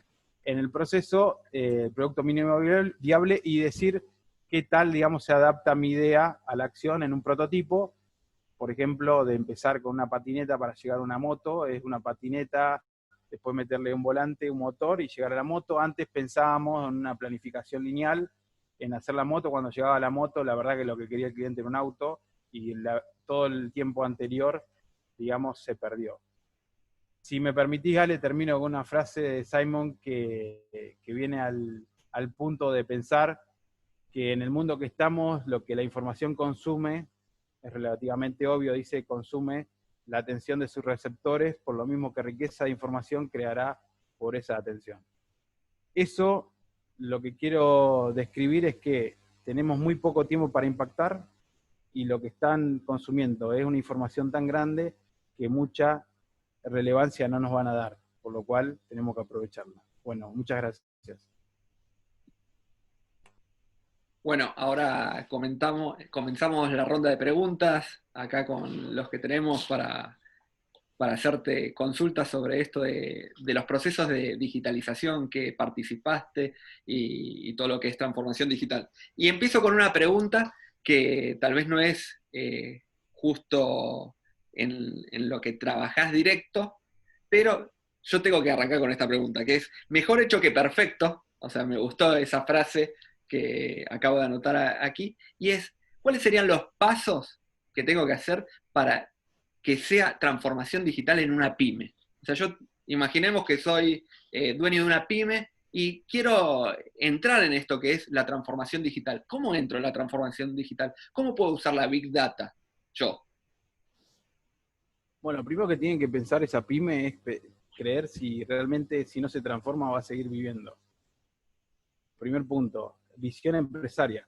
en el proceso, el producto mínimo viable y decir qué tal, digamos, se adapta mi idea a la acción en un prototipo. Por ejemplo, de empezar con una patineta para llegar a una moto, es una patineta, después meterle un volante, un motor y llegar a la moto. Antes pensábamos en una planificación lineal, en hacer la moto. Cuando llegaba la moto, la verdad que lo que quería el cliente era un auto, y todo el tiempo anterior, digamos, se perdió. Si me permitís, Ale, termino con una frase de Simon que viene al punto de pensar que en el mundo que estamos, lo que la información consume es relativamente obvio, dice, consume la atención de sus receptores, por lo mismo que riqueza de información creará por esa atención. Eso, lo que quiero describir es que tenemos muy poco tiempo para impactar, y lo que están consumiendo es una información tan grande que mucha relevancia no nos van a dar, por lo cual tenemos que aprovecharla. Bueno, muchas gracias. Bueno, ahora comenzamos la ronda de preguntas acá con los que tenemos para hacerte consultas sobre esto de los procesos de digitalización que participaste y todo lo que es transformación digital. Y empiezo con una pregunta que tal vez no es justo en lo que trabajás directo, pero yo tengo que arrancar con esta pregunta, que es, mejor hecho que perfecto, o sea, me gustó esa frase que acabo de anotar aquí, y es, ¿cuáles serían los pasos que tengo que hacer para que sea transformación digital en una pyme? O sea, imaginemos que soy dueño de una pyme y quiero entrar en esto que es la transformación digital. ¿Cómo entro en la transformación digital? ¿Cómo puedo usar la Big Data yo? Bueno, primero que tienen que pensar esa pyme es creer si realmente, si no se transforma, va a seguir viviendo. Primer punto, visión empresaria.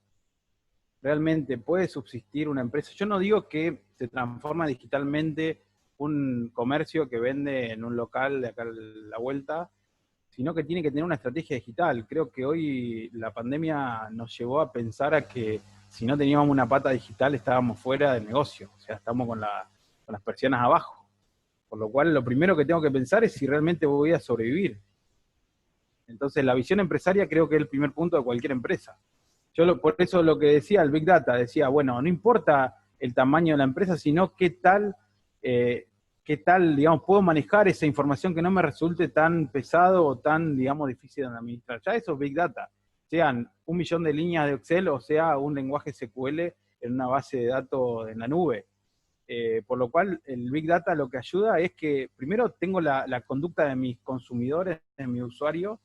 ¿Realmente puede subsistir una empresa? Yo no digo que se transforma digitalmente un comercio que vende en un local de acá a la vuelta, sino que tiene que tener una estrategia digital. Creo que hoy la pandemia nos llevó a pensar a que si no teníamos una pata digital estábamos fuera del negocio, o sea, estamos con las persianas abajo. Por lo cual lo primero que tengo que pensar es si realmente voy a sobrevivir. Entonces la visión empresaria creo que es el primer punto de cualquier empresa. Por eso lo que decía el Big Data, decía, bueno, no importa el tamaño de la empresa, sino qué tal, digamos, puedo manejar esa información que no me resulte tan pesado o tan, digamos, difícil de administrar. Ya eso es Big Data, sean 1 millón de líneas de Excel o sea un lenguaje SQL en una base de datos en la nube. Por lo cual el Big Data lo que ayuda es que primero tengo la conducta de mis consumidores, de mi usuario,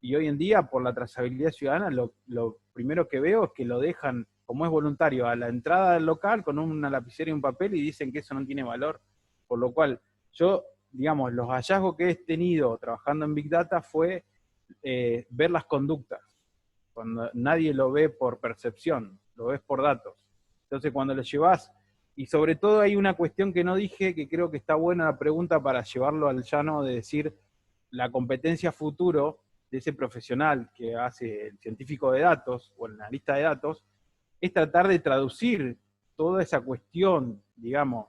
y hoy en día por la trazabilidad ciudadana lo primero que veo es que lo dejan, como es voluntario, a la entrada del local con una lapicera y un papel y dicen que eso no tiene valor. Por lo cual yo, digamos, los hallazgos que he tenido trabajando en Big Data fue ver las conductas. cuando nadie lo ve por percepción, lo ves por datos. Entonces cuando lo llevas, y sobre todo hay una cuestión que no dije, que creo que está buena la pregunta para llevarlo al llano de decir, la competencia futuro de ese profesional que hace el científico de datos o el analista de datos, es tratar de traducir toda esa cuestión, digamos,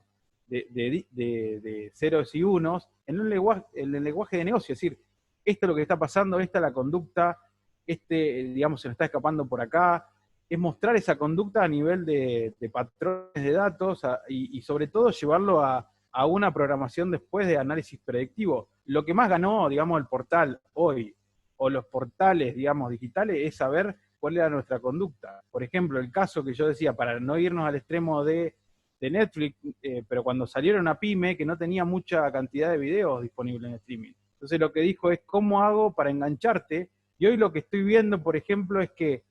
de ceros y unos en el lenguaje de negocio. Es decir, esto es lo que está pasando, esta es la conducta, digamos, se nos está escapando por acá. Es mostrar esa conducta a nivel de patrones de datos y sobre todo llevarlo a una programación después de análisis predictivo. Lo que más ganó, digamos, el portal hoy, o los portales, digamos, digitales, es saber cuál era nuestra conducta. Por ejemplo, el caso que yo decía, para no irnos al extremo de Netflix, pero cuando salieron a Pyme, que no tenía mucha cantidad de videos disponibles en streaming. Entonces lo que dijo es, ¿cómo hago para engancharte? Y hoy lo que estoy viendo, por ejemplo, es que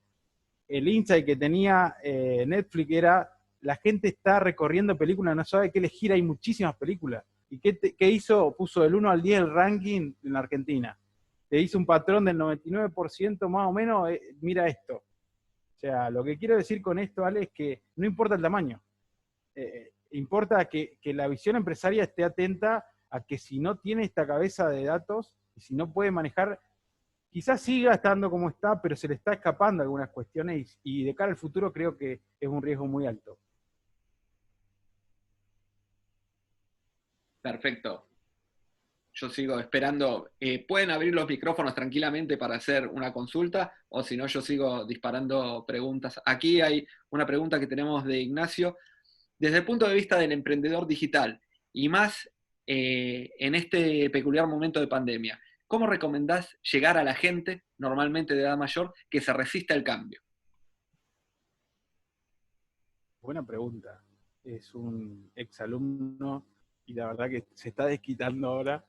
el insight que tenía Netflix era, la gente está recorriendo películas, no sabe qué elegir, hay muchísimas películas. ¿Y qué hizo? Puso del 1 al 10 el ranking en la Argentina. Te hizo un patrón del 99% más o menos, mira esto. O sea, lo que quiero decir con esto, Ale, es que no importa el tamaño. Importa que la visión empresaria esté atenta a que si no tiene esta cabeza de datos, y si no puede manejar, quizás siga estando como está, pero se le está escapando algunas cuestiones y de cara al futuro creo que es un riesgo muy alto. Perfecto. Yo sigo esperando. Pueden abrir los micrófonos tranquilamente para hacer una consulta, o si no, yo sigo disparando preguntas. Aquí hay una pregunta que tenemos de Ignacio. Desde el punto de vista del emprendedor digital, y más en este peculiar momento de pandemia, ¿cómo recomendás llegar a la gente, normalmente de edad mayor, que se resista al cambio? Buena pregunta. Es un exalumno y la verdad que se está desquitando ahora.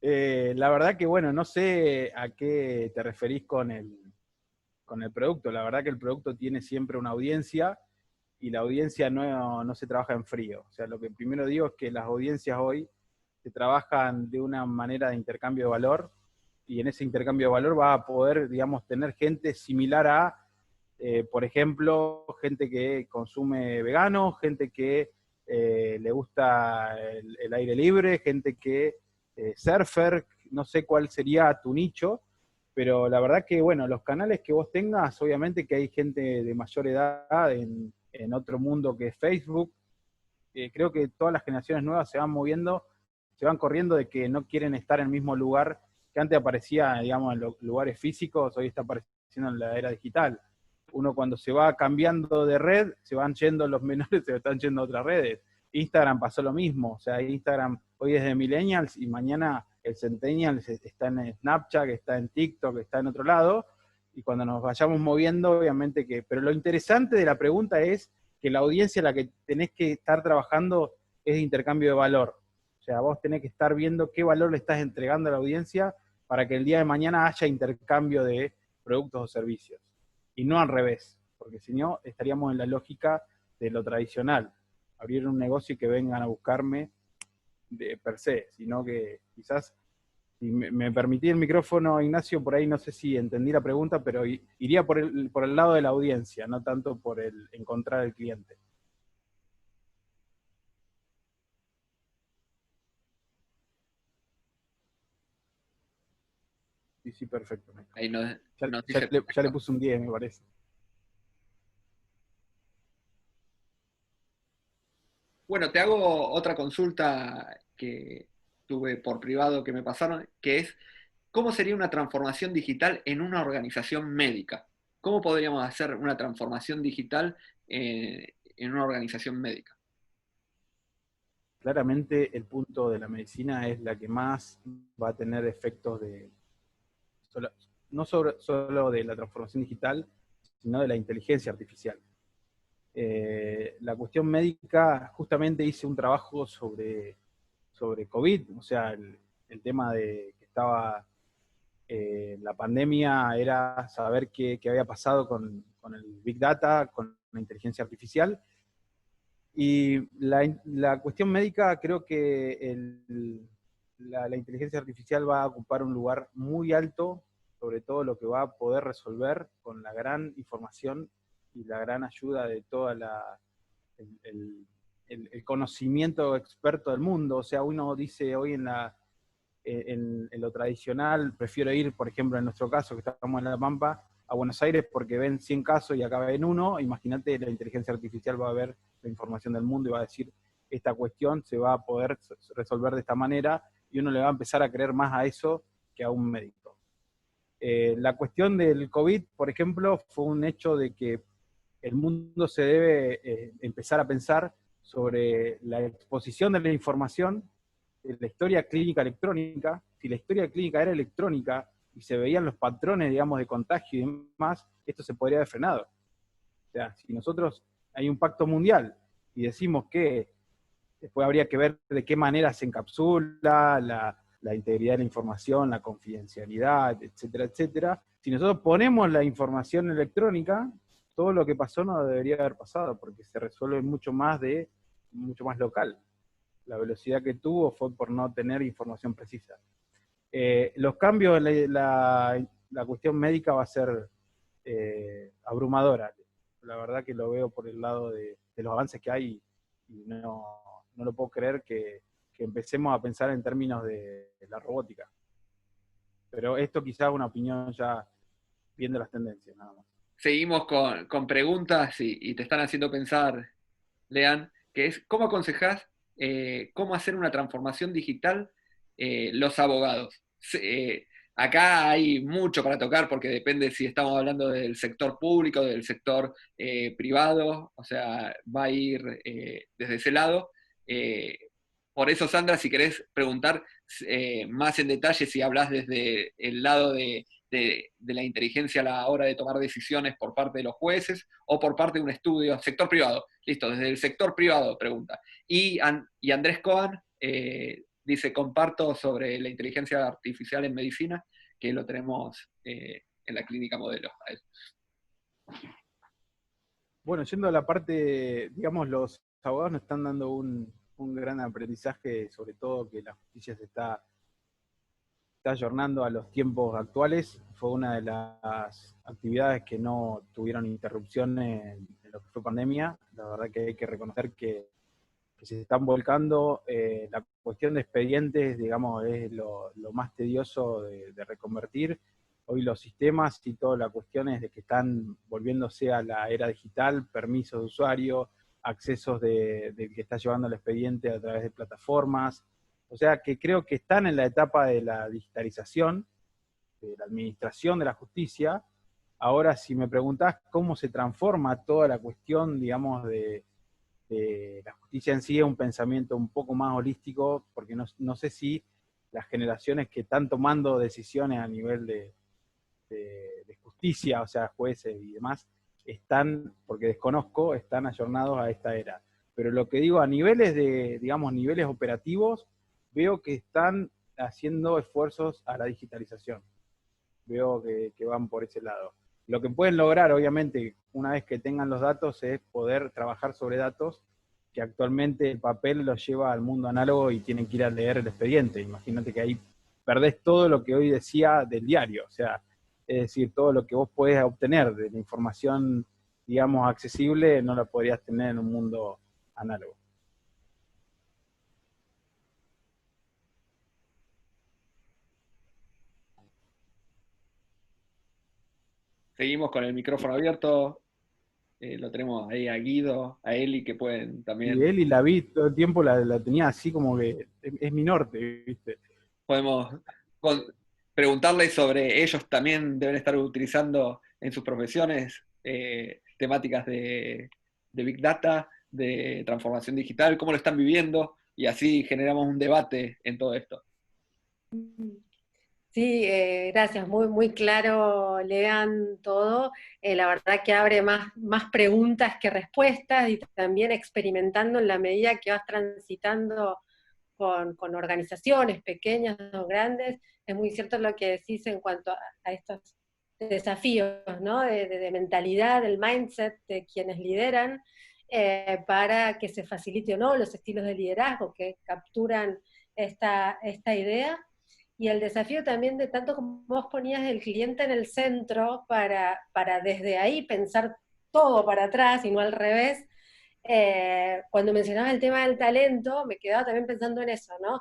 La verdad que, bueno, no sé a qué te referís con el producto. La verdad que el producto tiene siempre una audiencia y la audiencia no se trabaja en frío. O sea, lo que primero digo es que las audiencias hoy se trabajan de una manera de intercambio de valor y en ese intercambio de valor va a poder, digamos, tener gente similar a, por ejemplo, gente que consume vegano, gente que le gusta el aire libre, gente que surfer, no sé cuál sería tu nicho, pero la verdad que, bueno, los canales que vos tengas, obviamente que hay gente de mayor edad en otro mundo que es Facebook. Creo que todas las generaciones nuevas se van moviendo, se van corriendo de que no quieren estar en el mismo lugar que antes aparecía, digamos, en los lugares físicos, hoy está apareciendo en la era digital. Uno cuando se va cambiando de red, se van yendo los menores, se están yendo a otras redes. Instagram pasó lo mismo, o sea, Instagram hoy es de millennials y mañana el centennial está en Snapchat, que está en TikTok, que está en otro lado, y cuando nos vayamos moviendo, obviamente que... Pero lo interesante de la pregunta es que la audiencia a la que tenés que estar trabajando es de intercambio de valor. O sea, vos tenés que estar viendo qué valor le estás entregando a la audiencia para que el día de mañana haya intercambio de productos o servicios. Y no al revés, porque si no estaríamos en la lógica de lo tradicional. Abrir un negocio y que vengan a buscarme de per se, sino que quizás, si me permití el micrófono, Ignacio, por ahí no sé si entendí la pregunta, pero iría por el lado de la audiencia, no tanto por el encontrar al cliente. Sí, sí, perfecto. Ahí nos Ya le puse un 10, me parece. Bueno, te hago otra consulta que tuve por privado que me pasaron, que es, ¿cómo sería una transformación digital en una organización médica? ¿Cómo podríamos hacer una transformación digital en una organización médica? Claramente el punto de la medicina es la que más va a tener efectos no solo de la transformación digital, sino de la inteligencia artificial. La cuestión médica, justamente hice un trabajo sobre COVID, o sea, el tema de que estaba la pandemia era saber qué había pasado con el Big Data, con la inteligencia artificial. Y la cuestión médica, creo que la inteligencia artificial va a ocupar un lugar muy alto, sobre todo lo que va a poder resolver con la gran información y la gran ayuda de toda el conocimiento experto del mundo. O sea, uno dice hoy en lo tradicional, prefiero ir, por ejemplo, en nuestro caso, que estamos en La Pampa, a Buenos Aires porque ven 100 casos y acá ven uno. Imagínate, la inteligencia artificial va a ver la información del mundo y va a decir, esta cuestión se va a poder resolver de esta manera, y uno le va a empezar a creer más a eso que a un médico. La cuestión del COVID, por ejemplo, fue un hecho de que el mundo se debe empezar a pensar sobre la exposición de la información, de la historia clínica electrónica. Si la historia clínica era electrónica y se veían los patrones, digamos, de contagio y demás, esto se podría haber frenado. O sea, si nosotros hay un pacto mundial y decimos que después habría que ver de qué manera se encapsula la integridad de la información, la confidencialidad, etcétera, etcétera. Si nosotros ponemos la información electrónica, todo lo que pasó no debería haber pasado, porque se resuelve mucho más local. La velocidad que tuvo fue por no tener información precisa. Los cambios, la cuestión médica va a ser abrumadora. La verdad que lo veo por el lado de los avances que hay, y no lo puedo creer que empecemos a pensar en términos de la robótica. Pero esto quizás es una opinión ya viendo las tendencias, nada más. Seguimos con preguntas y te están haciendo pensar, Lean, que es, ¿cómo aconsejás cómo hacer una transformación digital los abogados? Acá hay mucho para tocar porque depende si estamos hablando del sector público, del sector privado, o sea, va a ir desde ese lado. Por eso, Sandra, si querés preguntar más en detalle, si hablas desde el lado de la inteligencia a la hora de tomar decisiones por parte de los jueces o por parte de un estudio, sector privado. Listo, desde el sector privado, pregunta. Y Andrés Cohen dice, comparto sobre la inteligencia artificial en medicina, que lo tenemos en la clínica modelo. Bueno, yendo a la parte, digamos, los abogados nos están dando un gran aprendizaje, sobre todo que la justicia se está ayornando a los tiempos actuales. Fue una de las actividades que no tuvieron interrupciones en lo que fue pandemia. La verdad que hay que reconocer que se están volcando. La cuestión de expedientes, digamos, es lo más tedioso de reconvertir. Hoy los sistemas y toda la cuestión es de que están volviéndose a la era digital, permisos de usuario, accesos del que está llevando el expediente a través de plataformas. O sea que creo que están en la etapa de la digitalización, de la administración de la justicia. Ahora, si me preguntás cómo se transforma toda la cuestión, digamos, de la justicia en sí, es un pensamiento un poco más holístico, porque no sé si las generaciones que están tomando decisiones a nivel de justicia, o sea, jueces y demás, porque desconozco, están ayornados a esta era. Pero lo que digo, a niveles niveles operativos, veo que están haciendo esfuerzos a la digitalización. Veo que van por ese lado. Lo que pueden lograr, obviamente, una vez que tengan los datos, es poder trabajar sobre datos, que actualmente el papel los lleva al mundo análogo y tienen que ir a leer el expediente. Imagínate que ahí perdés todo lo que hoy decía del diario. O sea, es decir, todo lo que vos podés obtener de la información, digamos, accesible, no la podrías tener en un mundo análogo. Seguimos con el micrófono abierto. Lo tenemos ahí a Guido, a Eli, que pueden también. Y Eli la vi todo el tiempo, la tenía así como que es mi norte, ¿viste? Podemos preguntarles sobre ellos también deben estar utilizando en sus profesiones temáticas de Big Data, de transformación digital, cómo lo están viviendo, y así generamos un debate en todo esto. Sí, gracias, muy, muy claro, lean todo. La verdad que abre más preguntas que respuestas, y también experimentando en la medida que vas transitando con organizaciones pequeñas o grandes. Es muy cierto lo que decís en cuanto a estos desafíos, ¿no? de mentalidad, del mindset de quienes lideran, para que se facilite o no los estilos de liderazgo que capturan esta idea. y el desafío también de tanto como vos ponías el cliente en el centro para desde ahí pensar todo para atrás y no al revés. Cuando mencionabas el tema del talento, me quedaba también pensando en eso, ¿no?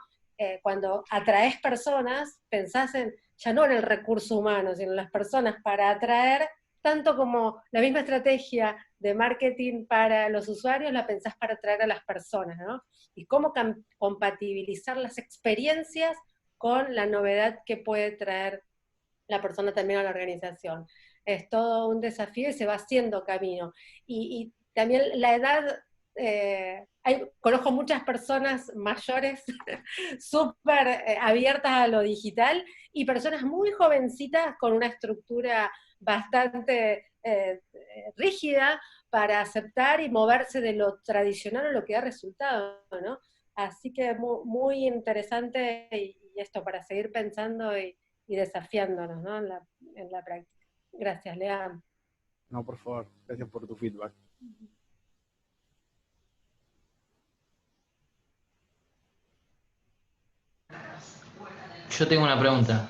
Cuando atraes personas, pensás ya no en el recurso humano, sino en las personas para atraer, tanto como la misma estrategia de marketing para los usuarios, la pensás para atraer a las personas, ¿no? Y cómo compatibilizar las experiencias con la novedad que puede traer la persona también a la organización. Es todo un desafío y se va haciendo camino. Y también la edad, conozco muchas personas mayores súper abiertas a lo digital y personas muy jovencitas con una estructura bastante rígida para aceptar y moverse de lo tradicional a lo que da resultado, ¿no? Así que muy, muy interesante y esto para seguir pensando y desafiándonos, ¿no? En la práctica. Gracias, Lea. No, por favor, gracias por tu feedback. Yo tengo una pregunta.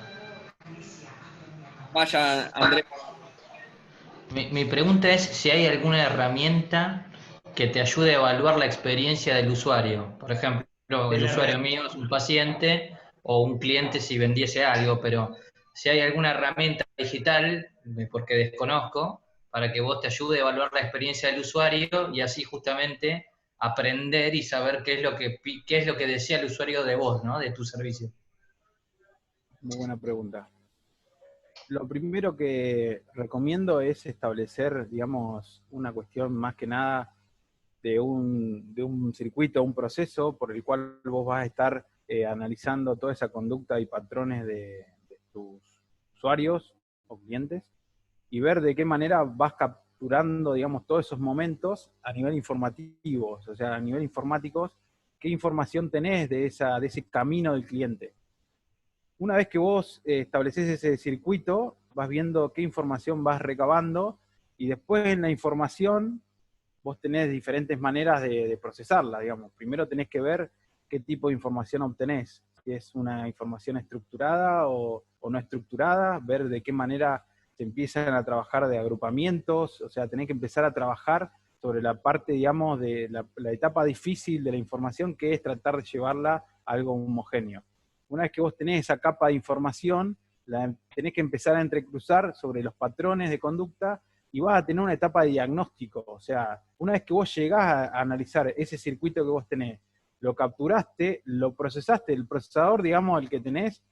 Vaya, Andrés. Mi pregunta es si hay alguna herramienta que te ayude a evaluar la experiencia del usuario. Por ejemplo, el usuario mío es un paciente o un cliente si vendiese algo, pero si hay alguna herramienta digital, porque desconozco, para que vos te ayude a evaluar la experiencia del usuario y así justamente aprender y saber qué es lo que desea el usuario de vos, ¿no? De tu servicio. Muy buena pregunta. Lo primero que recomiendo es establecer, digamos, una cuestión más que nada de un circuito, un proceso por el cual vos vas a estar analizando toda esa conducta y patrones de tus usuarios o clientes y ver de qué manera vas capturando, digamos, todos esos momentos a nivel informativo, o sea, a nivel informáticos, qué información tenés de ese camino del cliente. Una vez que vos estableces ese circuito, vas viendo qué información vas recabando y después en la información vos tenés diferentes maneras de procesarla, digamos. Primero tenés que ver qué tipo de información obtenés, si es una información estructurada o no estructurada, ver de qué manera se empiezan a trabajar de agrupamientos, o sea, tenés que empezar a trabajar sobre la parte, digamos, de la etapa difícil de la información, que es tratar de llevarla a algo homogéneo. Una vez que vos tenés esa capa de información, tenés que empezar a entrecruzar sobre los patrones de conducta y vas a tener una etapa de diagnóstico. O sea, una vez que vos llegás a analizar ese circuito que vos tenés, lo capturaste, lo procesaste, el procesador, digamos, el que tenés,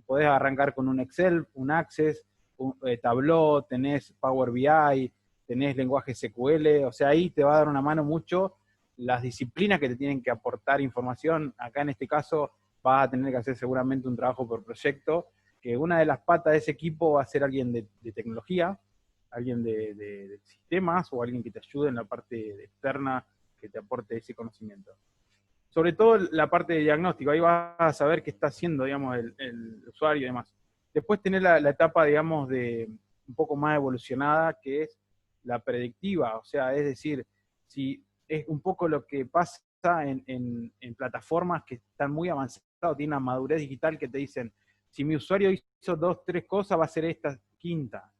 podés arrancar con un Excel, un Access, un Tableau, tenés Power BI, tenés lenguaje SQL, o sea, ahí te va a dar una mano mucho las disciplinas que te tienen que aportar información. Acá en este caso vas a tener que hacer seguramente un trabajo por proyecto, que una de las patas de ese equipo va a ser alguien de tecnología, alguien de sistemas o alguien que te ayude en la parte externa que te aporte ese conocimiento. Sobre todo la parte de diagnóstico, ahí vas a saber qué está haciendo, digamos, el usuario y demás. Después tenés la etapa, digamos, de un poco más evolucionada, que es la predictiva, o sea, es decir, si es un poco lo que pasa en plataformas que están muy avanzadas, tienen una madurez digital que te dicen, si mi usuario hizo 2, 3 cosas, va a ser esta quinta.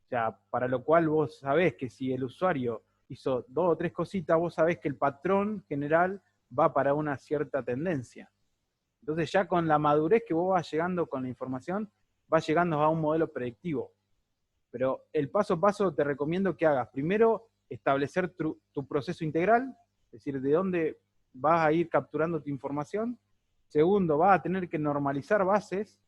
O sea, para lo cual vos sabés que si el usuario hizo 2 o 3 cositas, vos sabés que el patrón general va para una cierta tendencia. Entonces ya con la madurez que vos vas llegando con la información, vas llegando a un modelo predictivo. Pero el paso a paso te recomiendo que hagas, primero, establecer tu proceso integral, es decir, de dónde vas a ir capturando tu información. Segundo, vas a tener que normalizar bases,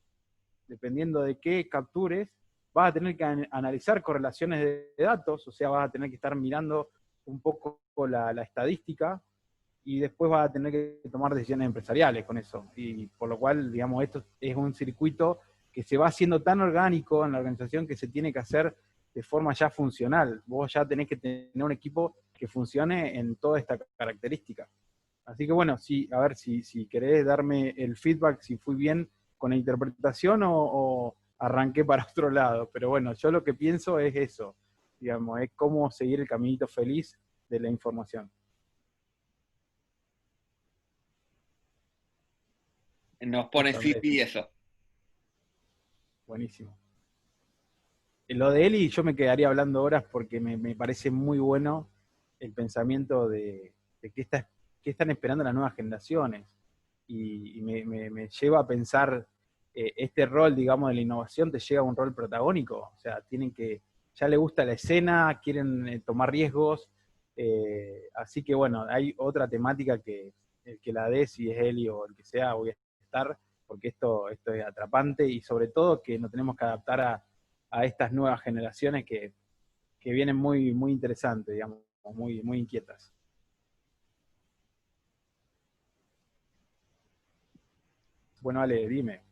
dependiendo de qué captures. Vas a tener que analizar correlaciones de datos, o sea, vas a tener que estar mirando un poco la estadística, y después vas a tener que tomar decisiones empresariales con eso. Y por lo cual, digamos, esto es un circuito que se va haciendo tan orgánico en la organización que se tiene que hacer de forma ya funcional. Vos ya tenés que tener un equipo que funcione en toda esta característica. Así que bueno, sí, a ver si querés darme el feedback, si fui bien con la interpretación o arranqué para otro lado. Pero bueno, yo lo que pienso es eso, digamos, es cómo seguir el caminito feliz de la información. Nos pone Fifi eso. buenísimo. Lo de Eli yo me quedaría hablando horas porque me parece muy bueno el pensamiento de qué están esperando las nuevas generaciones. Y me lleva a pensar, este rol, digamos, de la innovación te llega a un rol protagónico. O sea, ya le gusta la escena, quieren tomar riesgos. Así que bueno, hay otra temática que el que la dé, si es Eli o el que sea, voy a estar, porque esto es atrapante y sobre todo que nos tenemos que adaptar a estas nuevas generaciones que vienen muy, muy interesantes, digamos, muy, muy inquietas. Bueno, Ale, dime.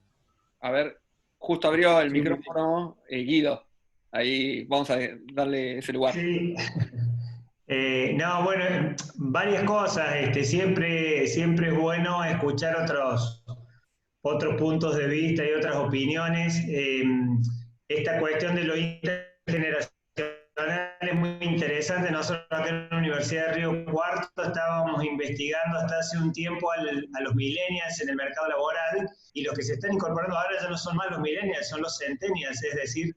A ver, justo abrió el Sí, micrófono Guido. Ahí vamos a darle ese lugar. Sí. No, bueno, varias cosas. Siempre es bueno escuchar otros puntos de vista y otras opiniones. Esta cuestión de lo intergeneracional es muy interesante. Nosotros acá en la Universidad de Río Cuarto estábamos investigando hasta hace un tiempo a los millennials en el mercado laboral, y los que se están incorporando ahora ya no son más los millennials, son los centennials, es decir,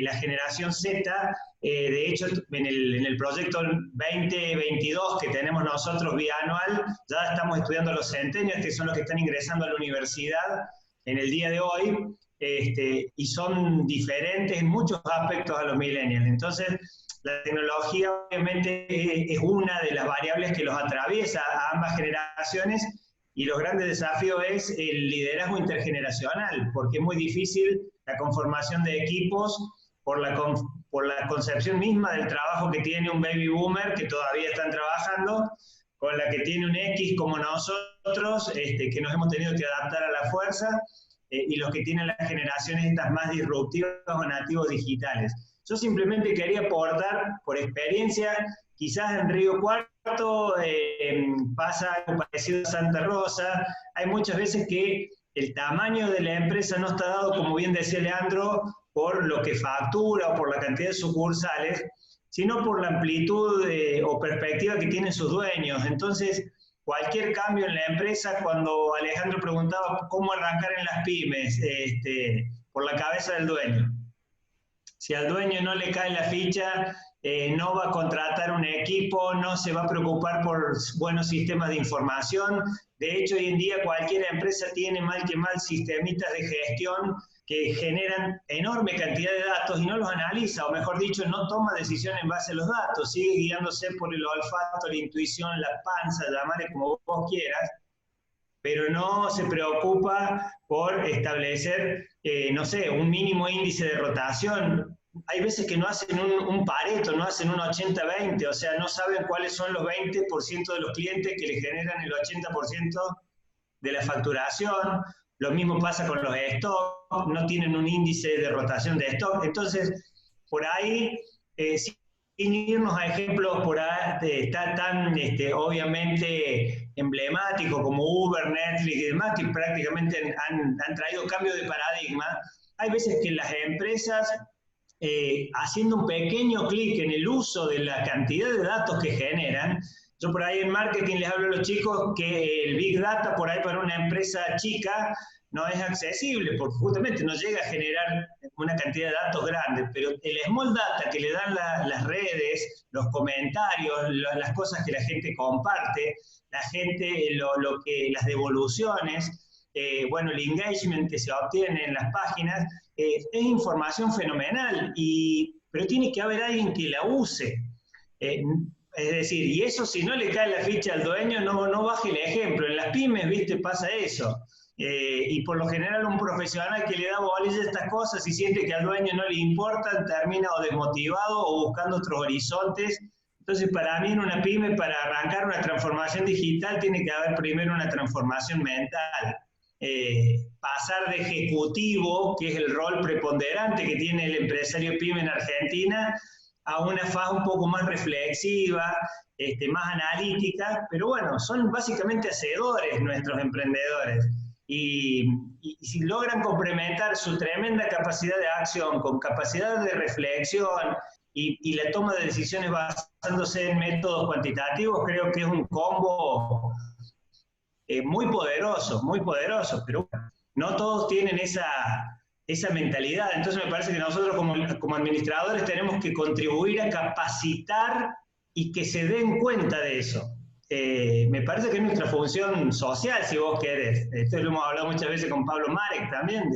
la generación Z. De hecho, en el proyecto 2022 que tenemos nosotros bianual, ya estamos estudiando los centennials, que son los que están ingresando a la universidad en el día de hoy, y son diferentes en muchos aspectos a los millennials. Entonces, la tecnología obviamente es una de las variables que los atraviesa a ambas generaciones, y los grandes desafíos es el liderazgo intergeneracional, porque es muy difícil la conformación de equipos por la concepción misma del trabajo que tiene un baby boomer, que todavía están trabajando, con la que tiene un X como nosotros, que nos hemos tenido que adaptar a la fuerza, y los que tienen las generaciones estas más disruptivas o nativos digitales. Yo simplemente quería aportar, por experiencia, quizás en Río Cuarto pasa algo parecido a Santa Rosa. Hay muchas veces que el tamaño de la empresa no está dado, como bien decía Leandro, por lo que factura o por la cantidad de sucursales, sino por la amplitud o perspectiva que tienen sus dueños. Entonces, cualquier cambio en la empresa, cuando Alejandro preguntaba cómo arrancar en las pymes, por la cabeza del dueño. Si al dueño no le cae la ficha, no va a contratar un equipo, no se va a preocupar por buenos sistemas de información. De hecho, hoy en día cualquier empresa tiene mal que mal sistemitas de gestión que generan enorme cantidad de datos y no los analiza, o mejor dicho, no toma decisiones en base a los datos, sigue guiándose por el olfato, la intuición, la panza, llamarle como vos quieras, pero no se preocupa por establecer, no sé, un mínimo índice de rotación. Hay veces que no hacen un Pareto, no hacen un 80-20, o sea, no saben cuáles son los 20% de los clientes que le generan el 80% de la facturación. Lo mismo pasa con los stocks, no tienen un índice de rotación de stock. Entonces, por ahí, sin irnos a ejemplos por ahí, tan obviamente emblemáticos como Uber, Netflix y demás, que prácticamente han traído cambio de paradigma, hay veces que las empresas, haciendo un pequeño clic en el uso de la cantidad de datos que generan. Yo por ahí en marketing les hablo a los chicos que el Big Data por ahí para una empresa chica no es accesible, porque justamente no llega a generar una cantidad de datos grandes, pero el Small Data que le dan las redes, los comentarios, las cosas que la gente comparte, la gente, las devoluciones, bueno, el engagement que se obtiene en las páginas, es información fenomenal, pero tiene que haber alguien que la use. Es decir, y eso si no le cae la ficha al dueño, no baje el ejemplo. En las pymes, viste, pasa eso. Y por lo general un profesional que le da bolilla a estas cosas y siente que al dueño no le importan, termina o desmotivado o buscando otros horizontes. Entonces, para mí en una pyme, para arrancar una transformación digital, tiene que haber primero una transformación mental. Pasar de ejecutivo, que es el rol preponderante que tiene el empresario pyme en Argentina, a una fase un poco más reflexiva, más analítica, pero bueno, son básicamente hacedores nuestros emprendedores. Y si logran complementar su tremenda capacidad de acción con capacidad de reflexión y la toma de decisiones basándose en métodos cuantitativos, creo que es un combo muy poderoso, pero bueno, no todos tienen esa esa mentalidad. Entonces me parece que nosotros como administradores tenemos que contribuir a capacitar y que se den cuenta de eso. Me parece que es nuestra función social, si vos querés. Esto lo hemos hablado muchas veces con Pablo Marek también,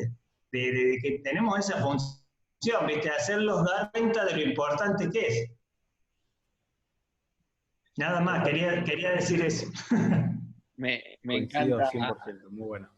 de que tenemos esa función, ¿viste? Hacerlos dar cuenta de lo importante que es. Nada más, quería decir eso. Me Coincido encanta. 100%, muy bueno.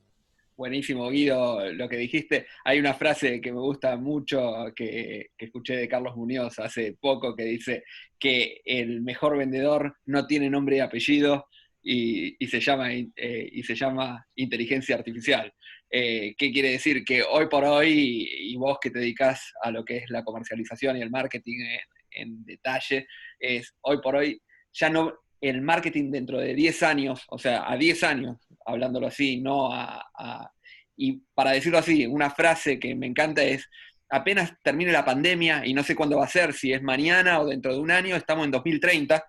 Buenísimo, Guido, lo que dijiste. Hay una frase que me gusta mucho que escuché de Carlos Muñoz hace poco que dice que el mejor vendedor no tiene nombre y apellido y se llama inteligencia artificial. ¿Qué quiere decir? Que hoy por hoy, y vos que te dedicás a lo que es la comercialización y el marketing en detalle, hoy por hoy ya no el marketing dentro de 10 años, o sea, a 10 años, hablándolo así, no y para decirlo así, una frase que me encanta es, apenas termine la pandemia, y no sé cuándo va a ser, si es mañana o dentro de un año, estamos en 2030,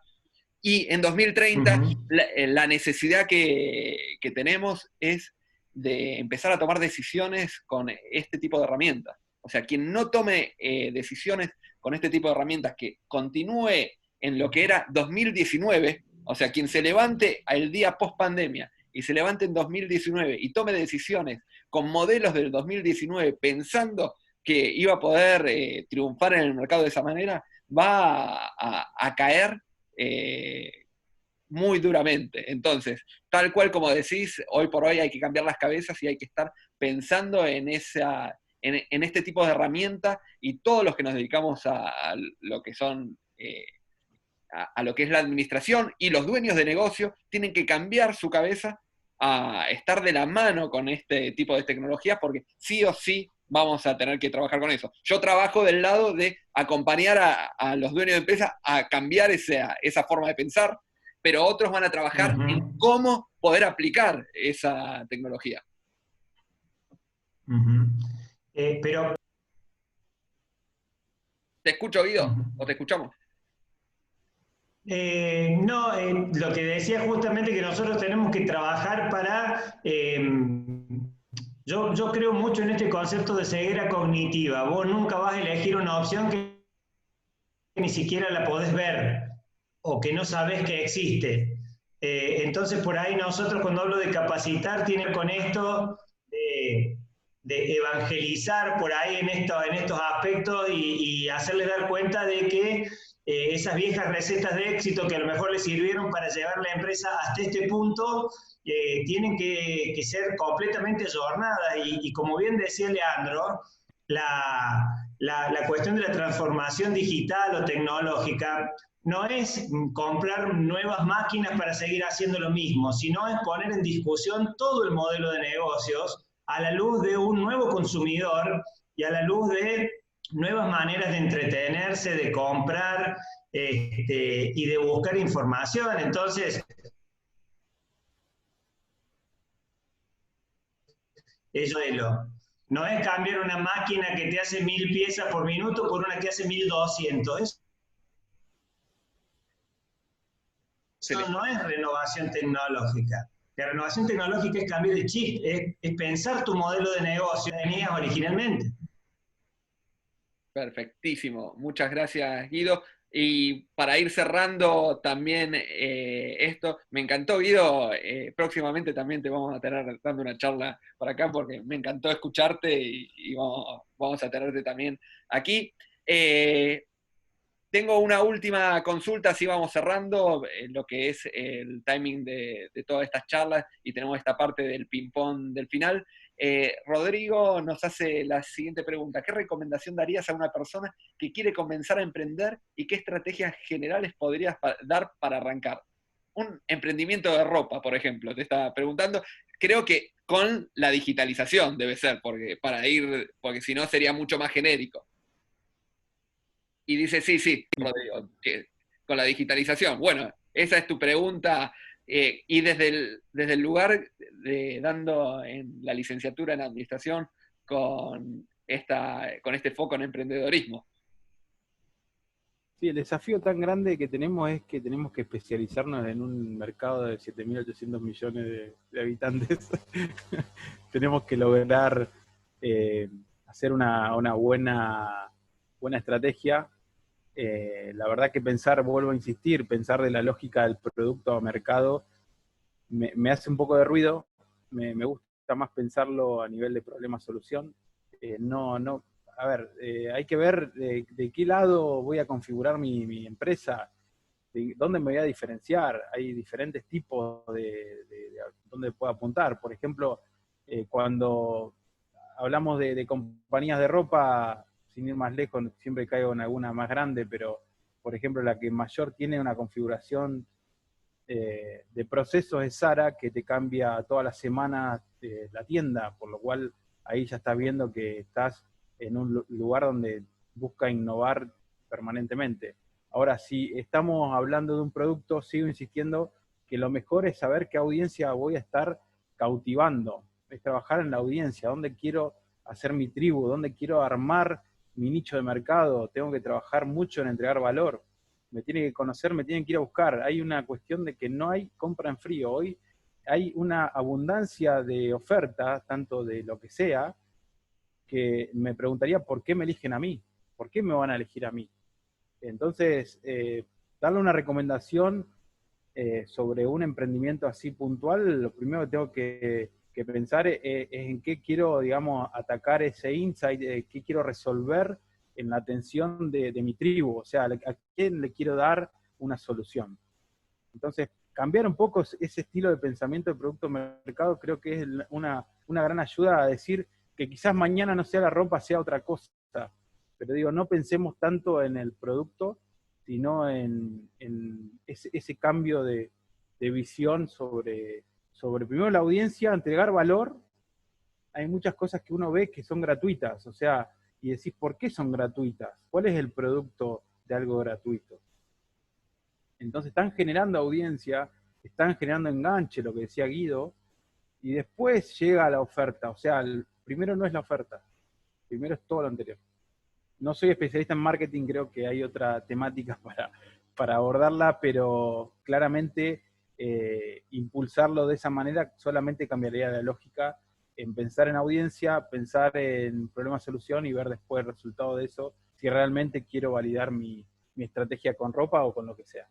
y en 2030 la necesidad que tenemos es de empezar a tomar decisiones con este tipo de herramientas. O sea, quien no tome decisiones con este tipo de herramientas, que continúe en lo que era 2019, o sea, quien se levante al día post pandemia y se levante en 2019 y tome decisiones con modelos del 2019 pensando que iba a poder triunfar en el mercado de esa manera, va a caer muy duramente. Entonces, tal cual como decís, hoy por hoy hay que cambiar las cabezas y hay que estar pensando en este tipo de herramientas, y todos los que nos dedicamos a lo que son a lo que es la administración y los dueños de negocio tienen que cambiar su cabeza a estar de la mano con este tipo de tecnologías, porque sí o sí vamos a tener que trabajar con eso. Yo trabajo del lado de acompañar a los dueños de empresas a cambiar esa forma de pensar, pero otros van a trabajar en cómo poder aplicar esa tecnología. Pero... ¿Te escucho, Guido? ¿O te escuchamos? No, lo que decía justamente que nosotros tenemos que trabajar para... yo creo mucho en este concepto de ceguera cognitiva. Vos nunca vas a elegir una opción que ni siquiera la podés ver o que no sabés que existe. Entonces, por ahí nosotros, cuando hablo de capacitar, tiene con esto de evangelizar por ahí en estos aspectos y hacerles dar cuenta de que esas viejas recetas de éxito que a lo mejor les sirvieron para llevar la empresa hasta este punto, tienen que ser completamente ayornadas. Y como bien decía Leandro, la cuestión de la transformación digital o tecnológica no es comprar nuevas máquinas para seguir haciendo lo mismo, sino es poner en discusión todo el modelo de negocios a la luz de un nuevo consumidor y a la luz de nuevas maneras de entretenerse, de comprar y de buscar información. Entonces, eso no es cambiar una máquina que te hace 1000 piezas por minuto por una que hace 1200. Eso no es renovación tecnológica. La renovación tecnológica es cambiar de chip, es pensar tu modelo de negocio que tenías originalmente. Perfectísimo, muchas gracias, Guido. Y para ir cerrando también esto, me encantó, Guido, próximamente también te vamos a tener dando una charla por acá porque me encantó escucharte y vamos a tenerte también aquí. Tengo una última consulta, así vamos cerrando lo que es el timing de todas estas charlas y tenemos esta parte del ping-pong del final. Rodrigo nos hace la siguiente pregunta. ¿Qué recomendación darías a una persona que quiere comenzar a emprender y qué estrategias generales podrías dar para arrancar? Un emprendimiento de ropa, por ejemplo, te estaba preguntando. Creo que con la digitalización debe ser, porque si no sería mucho más genérico. Y dice, sí, Rodrigo, que con la digitalización. Bueno, esa es tu pregunta. Y desde el lugar de dando en la licenciatura en administración con este foco en emprendedorismo. Sí, el desafío tan grande que tenemos es que tenemos que especializarnos en un mercado de 7.800 millones de habitantes. Tenemos que lograr hacer una buena estrategia. La verdad que pensar, vuelvo a insistir, pensar de la lógica del producto a mercado me hace un poco de ruido. Me gusta más pensarlo a nivel de problema-solución. A ver, hay que ver de qué lado voy a configurar mi empresa, de dónde me voy a diferenciar. Hay diferentes tipos de dónde puedo apuntar. Por ejemplo, cuando hablamos de compañías de ropa, sin ir más lejos, siempre caigo en alguna más grande, pero por ejemplo la que mayor tiene una configuración de procesos es Zara, que te cambia todas las semanas la tienda, por lo cual ahí ya estás viendo que estás en un lugar donde busca innovar permanentemente. Ahora, si estamos hablando de un producto, sigo insistiendo que lo mejor es saber qué audiencia voy a estar cautivando, es trabajar en la audiencia, dónde quiero hacer mi tribu, dónde quiero armar mi nicho de mercado, tengo que trabajar mucho en entregar valor, me tiene que conocer, me tienen que ir a buscar. Hay una cuestión de que no hay compra en frío. Hoy hay una abundancia de ofertas, tanto de lo que sea, que me preguntaría por qué me eligen a mí, por qué me van a elegir a mí. Entonces, darle una recomendación sobre un emprendimiento así puntual, lo primero que tengo que pensar es en qué quiero, digamos, atacar ese insight, qué quiero resolver en la atención de mi tribu, o sea, a quién le quiero dar una solución. Entonces, cambiar un poco ese estilo de pensamiento de producto-mercado creo que es una gran ayuda a decir que quizás mañana no sea la ropa, sea otra cosa. Pero digo, no pensemos tanto en el producto, sino en ese cambio de visión sobre primero la audiencia, entregar valor. Hay muchas cosas que uno ve que son gratuitas, o sea, y decís, ¿por qué son gratuitas? ¿Cuál es el producto de algo gratuito? Entonces están generando audiencia, están generando enganche, lo que decía Guido, y después llega la oferta. O sea, primero no es la oferta, primero es todo lo anterior. No soy especialista en marketing, creo que hay otra temática para abordarla, pero claramente impulsarlo de esa manera solamente cambiaría la lógica en pensar en audiencia, pensar en problema-solución y ver después el resultado de eso, si realmente quiero validar mi estrategia con ropa o con lo que sea.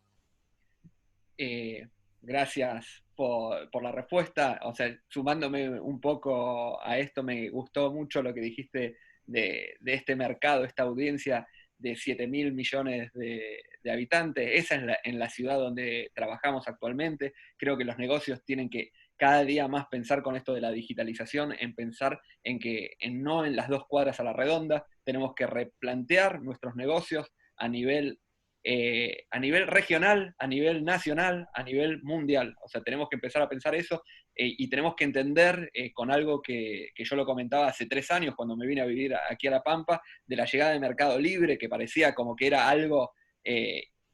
Gracias por la respuesta. O sea, sumándome un poco a esto, me gustó mucho lo que dijiste de este mercado, esta audiencia de 7.000 millones de habitantes. Esa es en la ciudad donde trabajamos actualmente. Creo que los negocios tienen que cada día más pensar con esto de la digitalización, en pensar en que no en las 2 cuadras a la redonda, tenemos que replantear nuestros negocios a nivel regional, a nivel nacional, a nivel mundial. O sea, tenemos que empezar a pensar eso y tenemos que entender con algo que yo lo comentaba hace 3 años cuando me vine a vivir aquí a La Pampa, de la llegada de Mercado Libre, que parecía como que era algo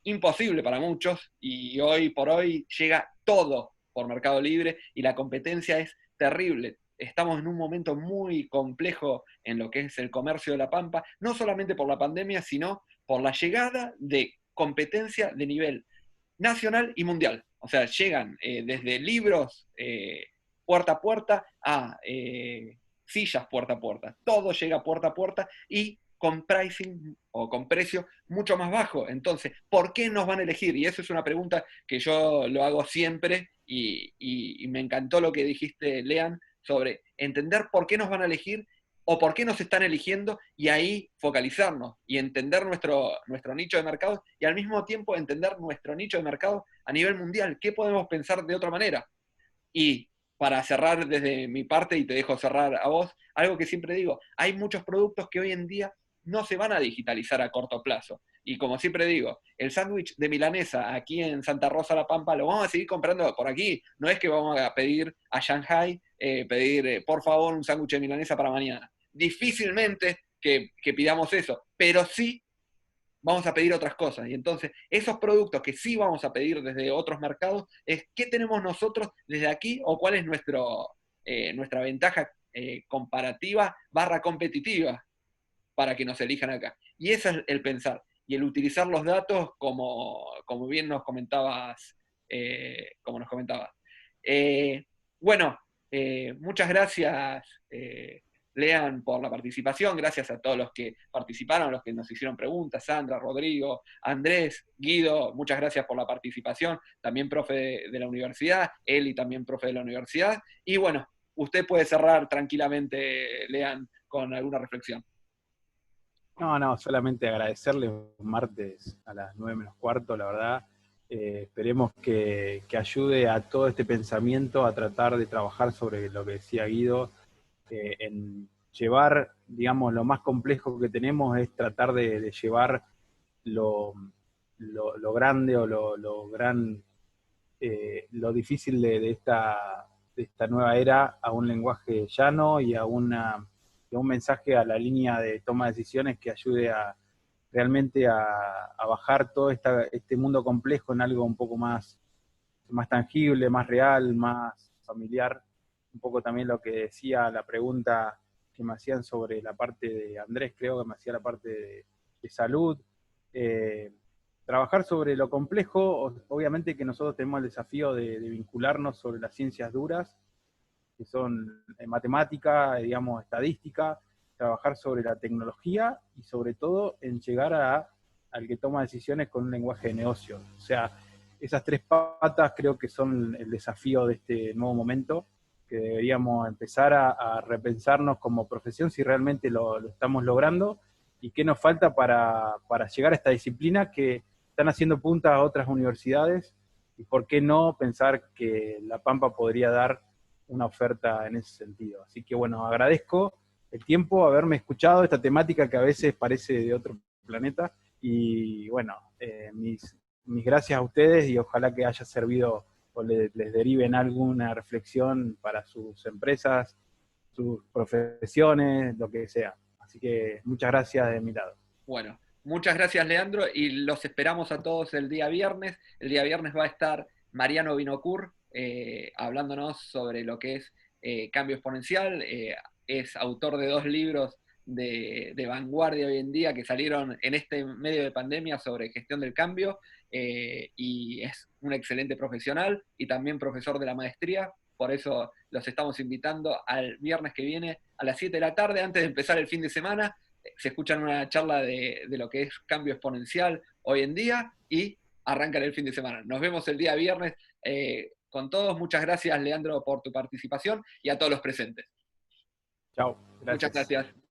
imposible para muchos, y hoy por hoy llega todo por Mercado Libre y la competencia es terrible. Estamos en un momento muy complejo en lo que es el comercio de La Pampa, no solamente por la pandemia, sino por la llegada de competencia de nivel nacional y mundial. O sea, llegan desde libros puerta a puerta a sillas puerta a puerta. Todo llega puerta a puerta y con pricing o con precio mucho más bajo. Entonces, ¿por qué nos van a elegir? Y eso es una pregunta que yo lo hago siempre y me encantó lo que dijiste, Lean, sobre entender por qué nos van a elegir o por qué nos están eligiendo y ahí focalizarnos y entender nuestro nicho de mercado y al mismo tiempo entender nuestro nicho de mercado a nivel mundial. ¿Qué podemos pensar de otra manera? Y para cerrar desde mi parte, y te dejo cerrar a vos, algo que siempre digo, hay muchos productos que hoy en día no se van a digitalizar a corto plazo. Y como siempre digo, el sándwich de milanesa aquí en Santa Rosa La Pampa lo vamos a seguir comprando por aquí. No es que vamos a pedir a Shanghai, por favor un sándwich de milanesa para mañana. Difícilmente que pidamos eso, pero sí vamos a pedir otras cosas. Y entonces, esos productos que sí vamos a pedir desde otros mercados, es qué tenemos nosotros desde aquí o cuál es nuestra ventaja comparativa / competitiva para que nos elijan acá. Y ese es el pensar. Y el utilizar los datos como bien nos comentabas. Bueno, muchas gracias, Lean, por la participación, gracias a todos los que participaron, los que nos hicieron preguntas, Sandra, Rodrigo, Andrés, Guido, muchas gracias por la participación, también profe de la universidad, Eli también profe de la universidad, y bueno, usted puede cerrar tranquilamente, Lean, con alguna reflexión. No, solamente agradecerle un martes a las 9:15, la verdad. Esperemos que ayude a todo este pensamiento a tratar de trabajar sobre lo que decía Guido, en llevar, digamos, lo más complejo que tenemos es tratar de llevar lo grande o lo difícil de esta nueva era a un lenguaje llano y a un mensaje a la línea de toma de decisiones que ayude realmente a bajar todo este mundo complejo en algo un poco más tangible, más real, más familiar. Un poco también lo que decía la pregunta que me hacían sobre la parte de Andrés, creo que me hacía la parte de salud. Trabajar sobre lo complejo, obviamente que nosotros tenemos el desafío de vincularnos sobre las ciencias duras, que son matemática, digamos, estadística, trabajar sobre la tecnología y sobre todo en llegar al que toma decisiones con un lenguaje de negocio. O sea, esas tres patas creo que son el desafío de este nuevo momento, que deberíamos empezar a repensarnos como profesión si realmente lo estamos logrando y qué nos falta para llegar a esta disciplina que están haciendo punta a otras universidades y por qué no pensar que La Pampa podría dar una oferta en ese sentido. Así que bueno, agradezco el tiempo, haberme escuchado esta temática que a veces parece de otro planeta y bueno, mis gracias a ustedes y ojalá que haya servido o les deriven alguna reflexión para sus empresas, sus profesiones, lo que sea. Así que muchas gracias de mi lado. Bueno, muchas gracias, Leandro, y los esperamos a todos el día viernes. El día viernes va a estar Mariano Binocur hablándonos sobre lo que es cambio exponencial. Es autor de 2 libros de vanguardia hoy en día que salieron en este medio de pandemia sobre gestión del cambio, y es un excelente profesional y también profesor de la maestría. Por eso los estamos invitando al viernes que viene a las 7 de la tarde, antes de empezar el fin de semana. Se escuchan una charla de lo que es cambio exponencial hoy en día y arrancan el fin de semana. Nos vemos el día viernes con todos. Muchas gracias, Leandro, por tu participación y a todos los presentes. Chao. Gracias. Muchas gracias.